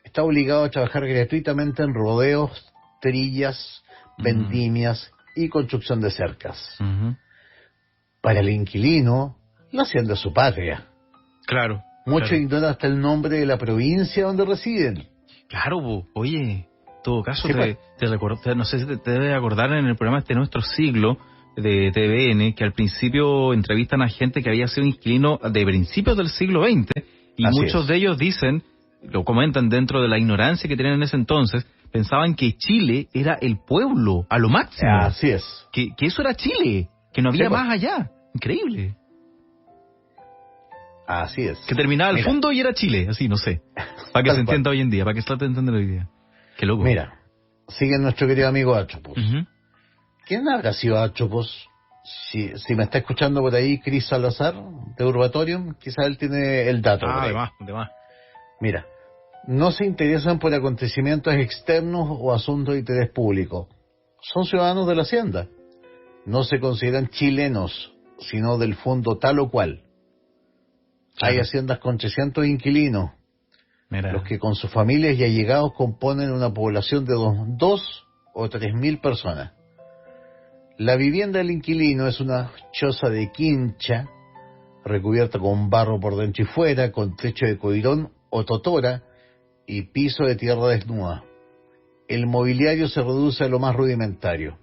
está obligado a trabajar gratuitamente en rodeos, trillas, vendimias y construcción de cercas. Para el inquilino, la hacienda es su patria. Claro. Muchos ignoran hasta el nombre de la provincia donde residen. Claro, oye, en todo caso, no sé si te debes acordar en el programa Nuestro Siglo de TVN, que al principio entrevistan a gente que había sido inquilino de principios del siglo XX, y Así muchos de ellos dicen, lo comentan dentro de la ignorancia que tenían en ese entonces, pensaban que Chile era el pueblo, a lo máximo. Así es. Que eso era Chile, que no había más allá. Increíble. Así es. Que terminaba el fondo y era Chile, así, no sé. Para que se entienda hoy en día, para que se trate de entender hoy día. Qué loco. Mira, sigue nuestro querido amigo Atropos. ¿Quién habrá sido Atropos? Si me está escuchando por ahí Cris Salazar, de Urbatorium, quizás él tiene el dato. De más. Mira, no se interesan por acontecimientos externos o asuntos de interés público. Son ciudadanos de la hacienda. No se consideran chilenos, sino del fondo tal o cual. Hay haciendas con 300 inquilinos, los que con sus familias y allegados componen una población de 2 o 3.000 personas. La vivienda del inquilino es una choza de quincha, recubierta con barro por dentro y fuera, con techo de coirón o totora y piso de tierra desnuda. El mobiliario se reduce a lo más rudimentario.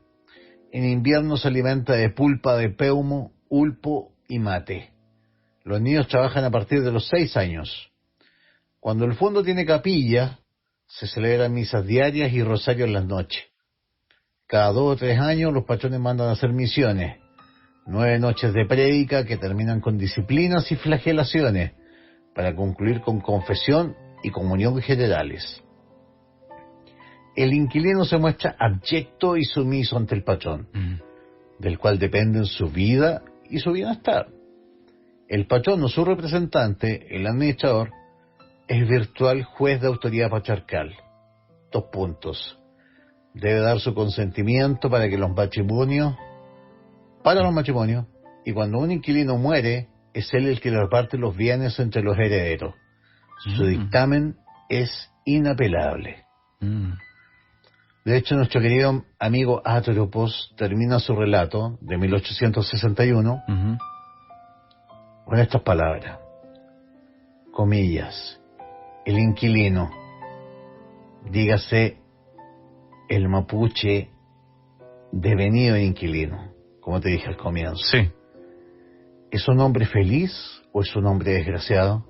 En invierno se alimenta de pulpa de peumo, ulpo y mate. Los niños trabajan a partir de los 6 años. Cuando el fondo tiene capilla, se celebran misas diarias y rosarios en las noches. Cada 2 o 3 años los patrones mandan a hacer misiones. 9 noches de prédica que terminan con disciplinas y flagelaciones, para concluir con confesión y comunión generales. El inquilino se muestra abyecto y sumiso ante el patrón, del cual dependen su vida y su bienestar. El patrón o su representante, el administrador, es virtual juez de autoridad patriarcal. 2 puntos. Debe dar su consentimiento para los matrimonios, y cuando un inquilino muere, es él el que le reparte los bienes entre los herederos. Su dictamen es inapelable. De hecho, nuestro querido amigo Atropos termina su relato de 1861 con estas palabras, comillas, el inquilino, dígase el mapuche devenido inquilino, como te dije al comienzo. Sí. ¿Es un hombre feliz o es un hombre desgraciado?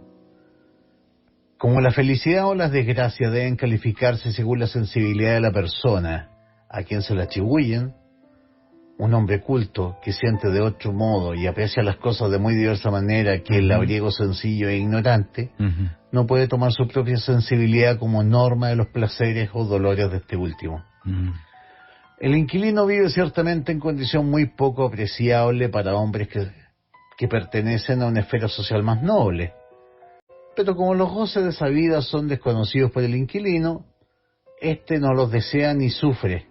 Como la felicidad o las desgracias deben calificarse según la sensibilidad de la persona a quien se le atribuyen, un hombre culto que siente de otro modo y aprecia las cosas de muy diversa manera que el labriego sencillo e ignorante, no puede tomar su propia sensibilidad como norma de los placeres o dolores de este último. El inquilino vive ciertamente en condición muy poco apreciable para hombres que pertenecen a una esfera social más noble. Pero como los goces de esa vida son desconocidos por el inquilino, éste no los desea ni sufre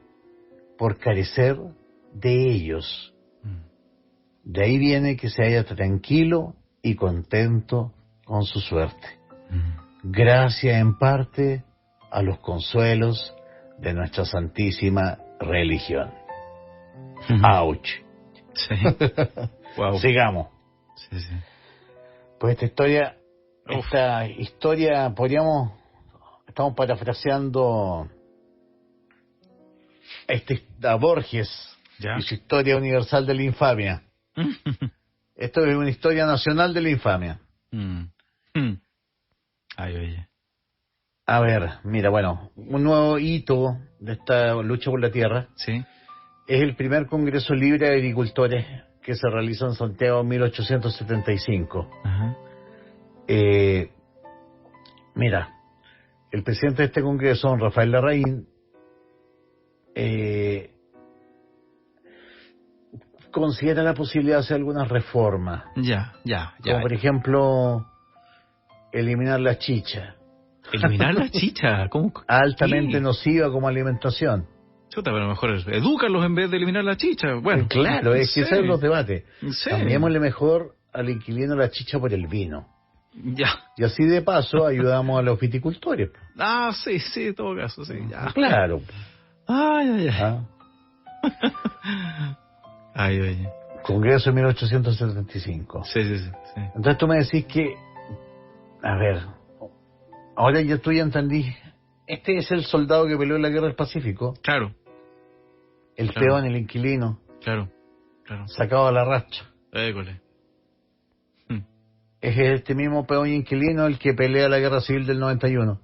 por carecer de ellos. De ahí viene que se halla tranquilo y contento con su suerte. Gracias en parte a los consuelos de nuestra santísima religión. ¡Auch! Sí. Wow. Sigamos. Sí. Pues esta historia, estamos parafraseando a Borges y su historia universal de la infamia. Esto es una historia nacional de la infamia. Ay, oye. A ver, mira, bueno, un nuevo hito de esta lucha por la tierra es el primer Congreso Libre de Agricultores que se realizó en Santiago en 1875. Mira, el presidente de este congreso, don Rafael Larraín, considera la posibilidad de hacer algunas reformas. Como por ejemplo, eliminar la chicha. ¿Eliminar la chicha? ¿Cómo? Altamente nociva como alimentación. Chuta, pero mejor edúcalos en vez de eliminar la chicha. Bueno, claro, es que esos los debates. Cambiémosle mejor al inquilino la chicha por el vino. Y así de paso ayudamos a los viticultores. Sí, en todo caso, sí. Claro. Ay. Congreso de 1875. Sí. Entonces tú me decís que, a ver, ahora tú ya entendí, este es el soldado que peleó en la guerra del Pacífico. Claro. El peón, el inquilino. Claro. Sacado a la racha. École. Es este mismo peón y inquilino el que pelea la guerra civil del 91.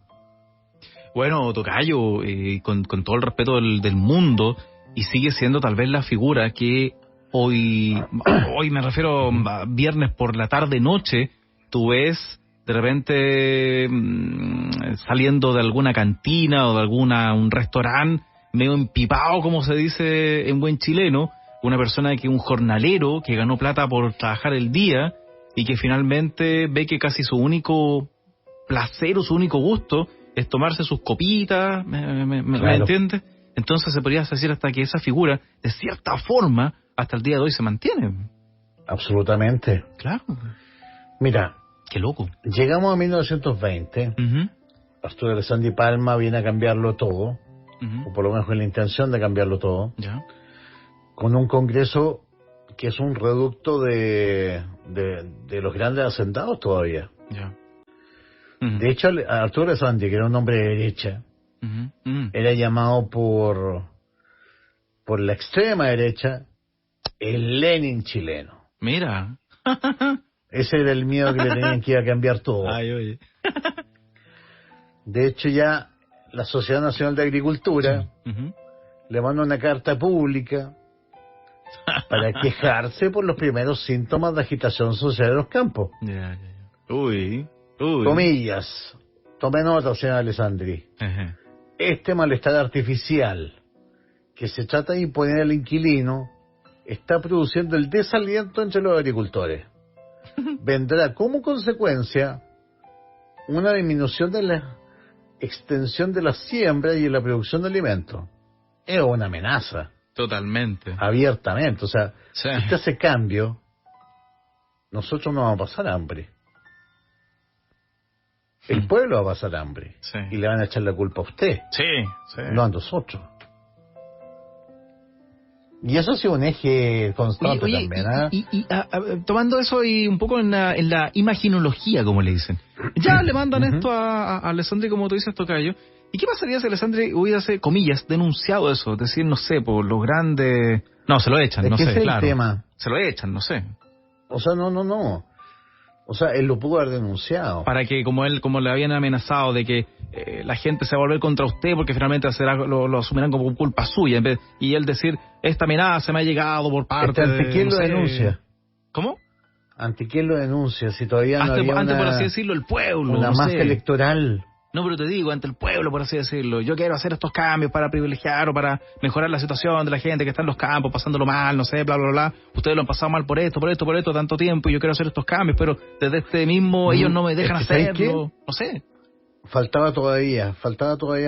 Bueno, tocayo, con todo el respeto del mundo, y sigue siendo tal vez la figura que hoy me refiero a viernes por la tarde-noche, tú ves de repente saliendo de alguna cantina o de un restaurante medio empipado, como se dice en buen chileno, una persona un jornalero que ganó plata por trabajar el día y que finalmente ve que casi su único placer o su único gusto es tomarse sus copitas, ¿me entiendes? Entonces se podría decir hasta que esa figura, de cierta forma, hasta el día de hoy se mantiene. Absolutamente. Claro. Mira, qué loco. Llegamos a 1920. Arturo Alessandri Palma viene a cambiarlo todo, o por lo menos con la intención de cambiarlo todo, con un congreso que es un reducto de los grandes hacendados todavía. De hecho, Arturo Alessandri, que era un hombre de derecha, era llamado por la extrema derecha el Lenin chileno. Mira. Ese era el miedo que le tenían, que iba a cambiar todo. Ay, oye. De hecho, ya la Sociedad Nacional de Agricultura le mandó una carta pública para quejarse por los primeros síntomas de agitación social de los campos. Uy. Comillas. Tome nota, señor Alessandri. Este malestar artificial que se trata de imponer al inquilino está produciendo el desaliento entre los agricultores. Vendrá como consecuencia una disminución de la extensión de la siembra y de la producción de alimentos. Es una amenaza. Totalmente. Abiertamente. O sea, si usted hace cambio, nosotros no vamos a pasar hambre. El pueblo va a pasar hambre. Y le van a echar la culpa a usted. Sí. No a nosotros. Y eso ha sido un eje constante también, ¿eh? Tomando eso y un poco en la imaginología, como le dicen. Ya le mandan esto a Alessandri, como tú dices, tocayo. ¿Y qué pasaría si Alessandri hubiese, comillas, denunciado eso? Es decir, no sé, por los grandes... No, se lo echan, no sé, es claro. El tema. Se lo echan, no sé. O sea, no. O sea, él lo pudo haber denunciado. Para que, como le habían amenazado de que la gente se va a volver contra usted porque finalmente lo asumirán como culpa suya. Y él decir, esta amenaza me ha llegado por parte de... ¿Ante quién lo denuncia? ¿Cómo? ¿Ante quién lo denuncia? Si todavía no había ante, por así decirlo, el pueblo. Una masa electoral. No, pero te digo, ante el pueblo, por así decirlo. Yo quiero hacer estos cambios para privilegiar o para mejorar la situación de la gente que está en los campos, pasándolo mal, no sé, bla, bla, bla. Ustedes lo han pasado mal por esto, tanto tiempo, y yo quiero hacer estos cambios, pero desde este mismo ellos no me dejan hacerlo. No sé. Faltaba todavía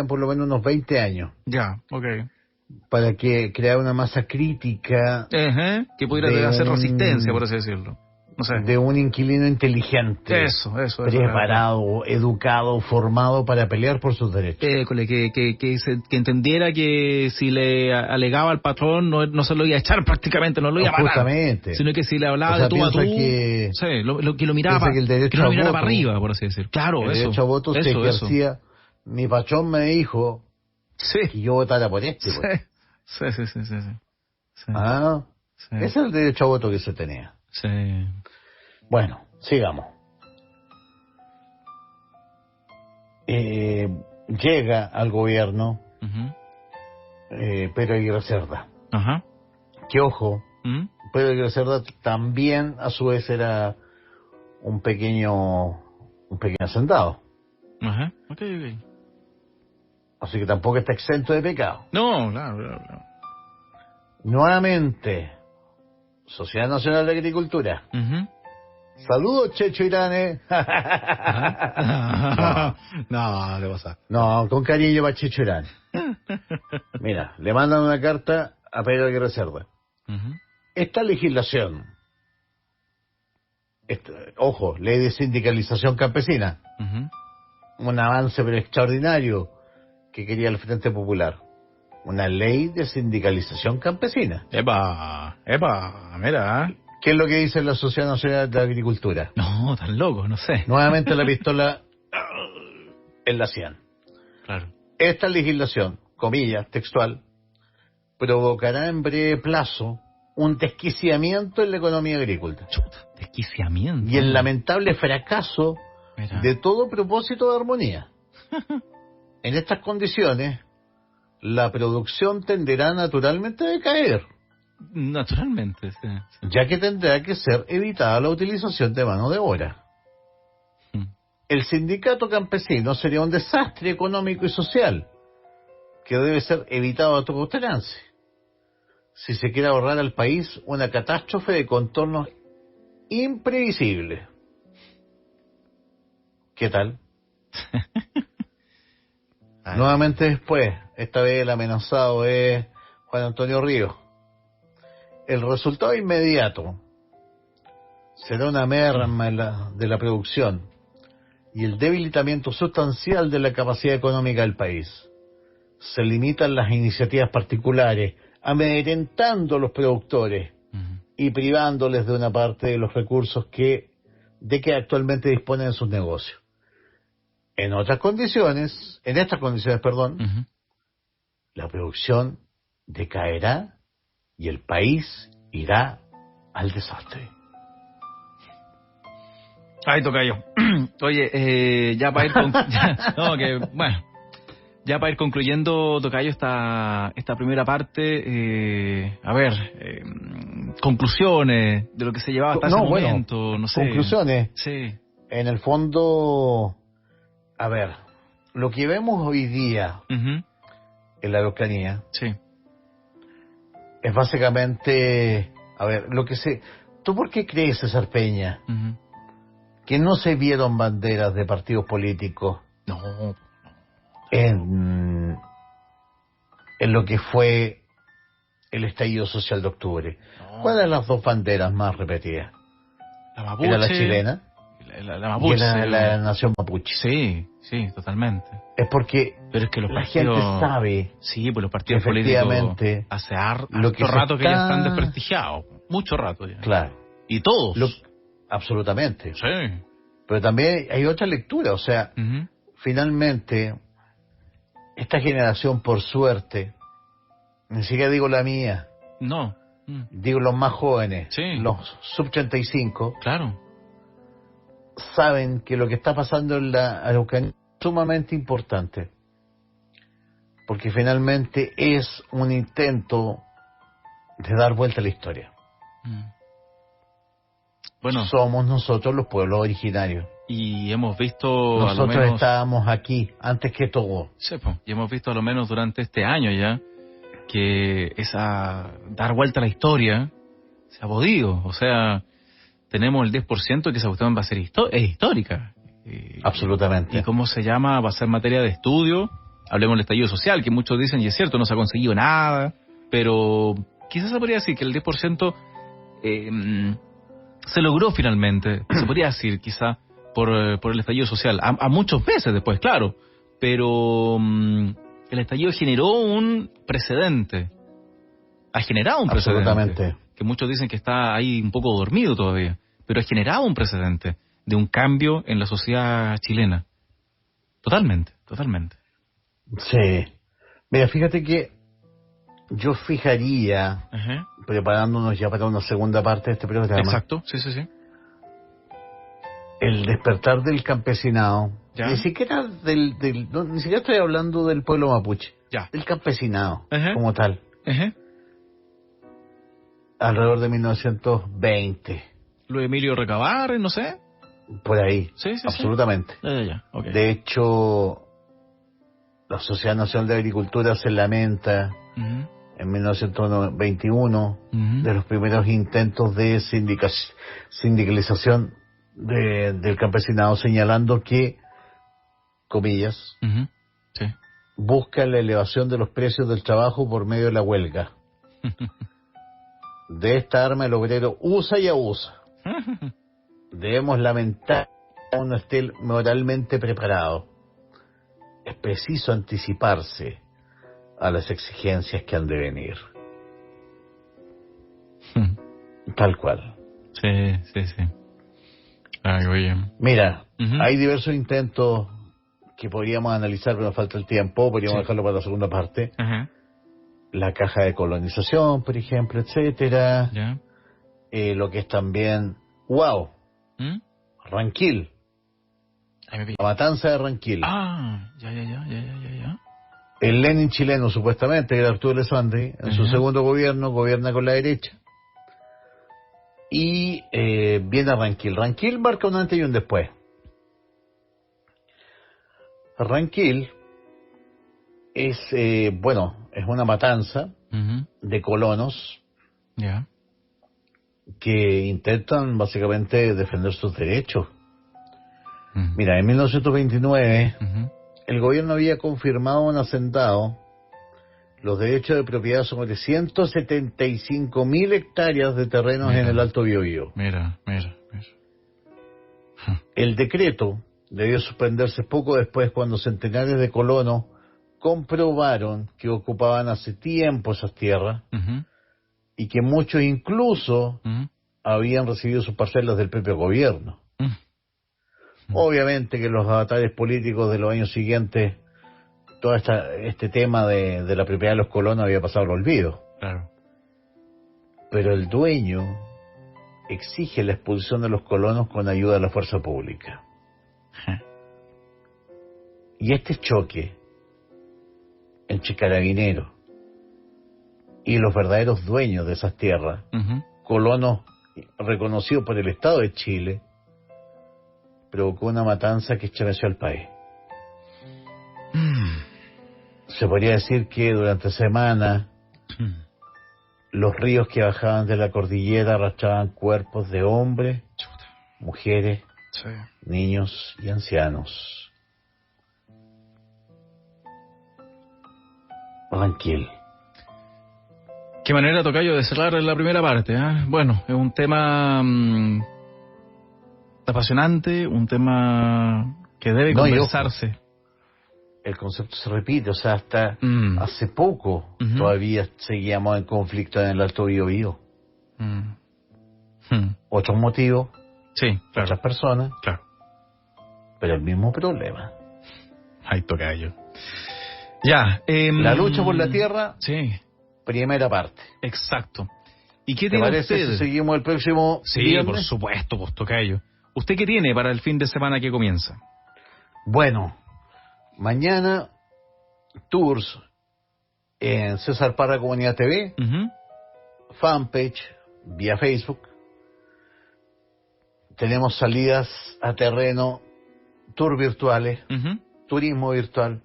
por lo menos unos 20 años. Ya, ok. Para que creara una masa crítica. Que pudiera hacer resistencia, por así decirlo. No sé. De un inquilino inteligente. Eso. Preparado, educado, formado para pelear por sus derechos. Que entendiera que si le alegaba al patrón no se lo iba a echar prácticamente, no lo iba a matar. Justamente. Sino que si le hablaba de tú a tú, que lo miraba, que no lo mirara para arriba, por así decir. Claro, el derecho a voto se ejercía. Mi patrón me dijo que yo votara por este. Sí. Ese es el derecho a voto que se tenía. Sí. Bueno, sigamos. Llega al gobierno Pedro Aguirre Cerda. Que ojo, Pedro Aguirre Cerda también a su vez era un pequeño hacendado. Okay. Así que tampoco está exento de pecado. No, claro. Nuevamente, Sociedad Nacional de Agricultura. Saludos, Checho Irán. No, le pasa. No, con cariño para Checho Irán. Mira, le mandan una carta a Pedro Aguirre Cerda. Esta legislación, ojo, ley de sindicalización campesina, un avance pero extraordinario que quería el Frente Popular. Una ley de sindicalización campesina. Epa, mira. ¿Qué es lo que dice la Sociedad Nacional de Agricultura? No, tan loco, no sé. Nuevamente la pistola en la sien. Claro. Esta legislación, comillas, textual, provocará en breve plazo un desquiciamiento en la economía agrícola. Desquiciamiento. Y el lamentable fracaso de todo propósito de armonía. En estas condiciones, la producción tenderá naturalmente a decaer. Naturalmente, sí. Ya que tendrá que ser evitada la utilización de mano de obra. El sindicato campesino sería un desastre económico y social que debe ser evitado a todo trance si se quiere ahorrar al país una catástrofe de contornos imprevisibles. ¿Qué tal? Nuevamente después, esta vez el amenazado es Juan Antonio Ríos. El resultado inmediato será una merma de la producción y el debilitamiento sustancial de la capacidad económica del país. Se limitan las iniciativas particulares, amedrentando a los productores y privándoles de una parte de los recursos de que actualmente disponen en sus negocios. En estas condiciones, la producción decaerá y el país irá al desastre. Ay, tocayo. Oye, ya para ir ya para ir concluyendo, tocayo, esta primera parte, conclusiones de lo que se llevaba hasta ese momento, no sé. Conclusiones. Sí. En el fondo, lo que vemos hoy día en la Araucanía, sí, es básicamente, ¿tú por qué crees, César Peña, que no se vieron banderas de partidos políticos en lo que fue el estallido social de octubre? ¿Cuáles eran las dos banderas más repetidas? La mapuche. ¿Era la chilena? la mapuche. La nación mapuche. Sí, totalmente. Es porque pero es que la gente sabe. Sí, pues los partidos políticos hace harto rato que ya están desprestigiados. Mucho rato ya. Claro. Y todos. Absolutamente. Sí. Pero también hay otra lectura, o sea, finalmente, esta generación, por suerte, ni siquiera digo la mía. No. Digo los más jóvenes, los sub-35. Claro. Saben que lo que está pasando en la Araucanía es sumamente importante. Porque finalmente es un intento de dar vuelta a la historia. Bueno, somos nosotros los pueblos originarios. Y hemos visto... Nosotros a lo menos, estábamos aquí antes que todo. Sí, y hemos visto a lo menos durante este año ya que esa dar vuelta a la historia se ha podido. O sea, tenemos el 10% que esa cuestión va a ser histórica. Absolutamente. ¿Y cómo se llama? Va a ser materia de estudio. Hablemos del estallido social, que muchos dicen, y es cierto, no se ha conseguido nada, pero quizás se podría decir que el 10% se logró finalmente. Se podría decir, quizá, por el estallido social. A muchos meses después, claro. Pero el estallido generó un precedente. Ha generado un precedente. Absolutamente. Que muchos dicen que está ahí un poco dormido todavía. Pero ha generado un precedente de un cambio en la sociedad chilena. Totalmente. Sí. Mira, fíjate que yo fijaría, preparándonos ya para una segunda parte de este programa. Exacto, sí. El despertar del campesinado. Ni siquiera ni siquiera estoy hablando del pueblo mapuche. Del campesinado, como tal. Alrededor de 1920. Lo de Emilio Recabarren, no sé. Por ahí. Sí. Absolutamente. Okay. De hecho, la Sociedad Nacional de Agricultura se lamenta en 1921 de los primeros intentos de sindicalización del campesinado, señalando que, comillas, busca la elevación de los precios del trabajo por medio de la huelga. De esta arma el obrero usa y abusa. Debemos lamentar que aún no esté moralmente preparado. Es preciso anticiparse a las exigencias que han de venir. Tal cual. Sí. Ay, oye. Mira, hay diversos intentos que podríamos analizar, pero nos falta el tiempo, podríamos dejarlo para la segunda parte. La caja de colonización, por ejemplo, etcétera. Lo que es también, Ranquil. La matanza de Ranquil. Ya. El Lenin chileno, supuestamente, que era Arturo Alessandri, en su segundo gobierno, gobierna con la derecha. Y viene a Ranquil. Ranquil marca un antes y un después. Ranquil es, es una matanza de colonos que intentan básicamente defender sus derechos. Mira, en 1929 el gobierno había confirmado un hacendado los derechos de propiedad sobre 175.000 hectáreas de terrenos en el Alto Biobío. Mira. El decreto debió suspenderse poco después, cuando centenares de colonos comprobaron que ocupaban hace tiempo esas tierras y que muchos incluso habían recibido sus parcelas del propio gobierno. Obviamente que los avatares políticos de los años siguientes, todo este tema de la propiedad de los colonos había pasado al olvido. Claro. Pero el dueño exige la expulsión de los colonos con ayuda de la fuerza pública. Y este choque entre carabineros y los verdaderos dueños de esas tierras, colonos reconocidos por el Estado de Chile, provocó una matanza que estremeció al país. Se podría decir que durante semanas los ríos que bajaban de la cordillera arrastraban cuerpos de hombres, mujeres, niños y ancianos. Ranquil. Qué manera, tocayo, de cerrar la primera parte, ¿eh? Bueno, es un tema apasionante, un tema que debe conversarse. El concepto se repite, o sea, hasta hace poco todavía seguíamos en conflicto en el Alto Biobío. Otros motivos, sí, claro. Otras personas, claro. Pero el mismo problema. Ay, tocayo. Ya. La lucha por la tierra, sí. Primera parte. Exacto. ¿Y qué ¿Te tiene parece usted? si seguimos el próximo viernes? Por supuesto, pues, tocayo. ¿Usted qué tiene para el fin de semana que comienza? Bueno, mañana tours en César Parra Comunidad TV, fanpage, vía Facebook. Tenemos salidas a terreno, tours virtuales, turismo virtual.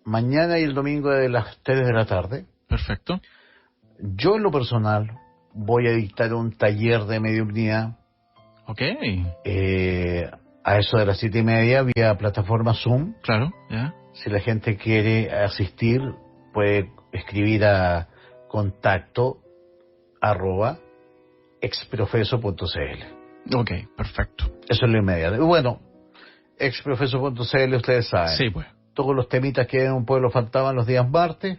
Mañana y el domingo de las 3 de la tarde. Perfecto. Yo en lo personal voy a dictar un taller de mediumnidad. Ok. A eso de las 7:30 vía plataforma Zoom. Claro, ya. Si la gente quiere asistir, puede escribir a contacto@exprofeso.cl. Ok, perfecto. Eso es lo inmediato. Bueno, exprofeso.cl, ustedes saben. Sí, pues. Todos los temitas que en un pueblo faltaban los días martes,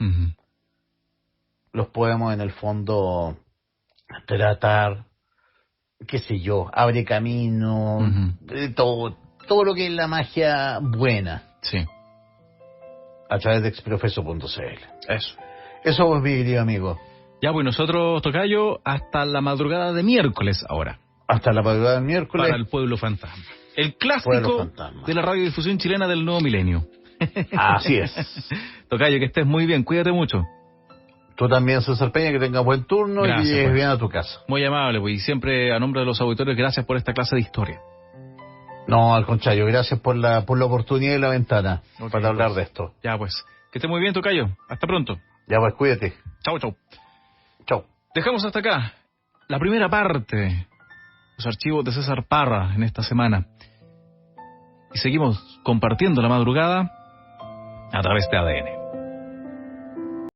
los podemos en el fondo tratar, qué sé yo, abre camino, todo lo que es la magia buena. Sí. A través de exprofeso.cl. Eso pues, mi querido amigo. Ya, pues nosotros, tocayo, hasta la madrugada de miércoles ahora. Hasta la madrugada del miércoles. Para el Pueblo Fantasma. El clásico de la radiodifusión chilena del nuevo milenio. Así es. Tocayo, que estés muy bien, cuídate mucho. Tú también, César Peña, que tengas buen turno. Gracias, y llegues bien a tu casa. Muy amable, pues, y siempre a nombre de los auditores, gracias por esta clase de historia. No, al contrario, gracias por la oportunidad y la ventana para hablar de esto. Ya, pues, que esté muy bien, tocayo. Hasta pronto. Ya, pues, cuídate. Chau. Dejamos hasta acá la primera parte de los archivos de César Parra en esta semana. Y seguimos compartiendo la madrugada a través de ADN.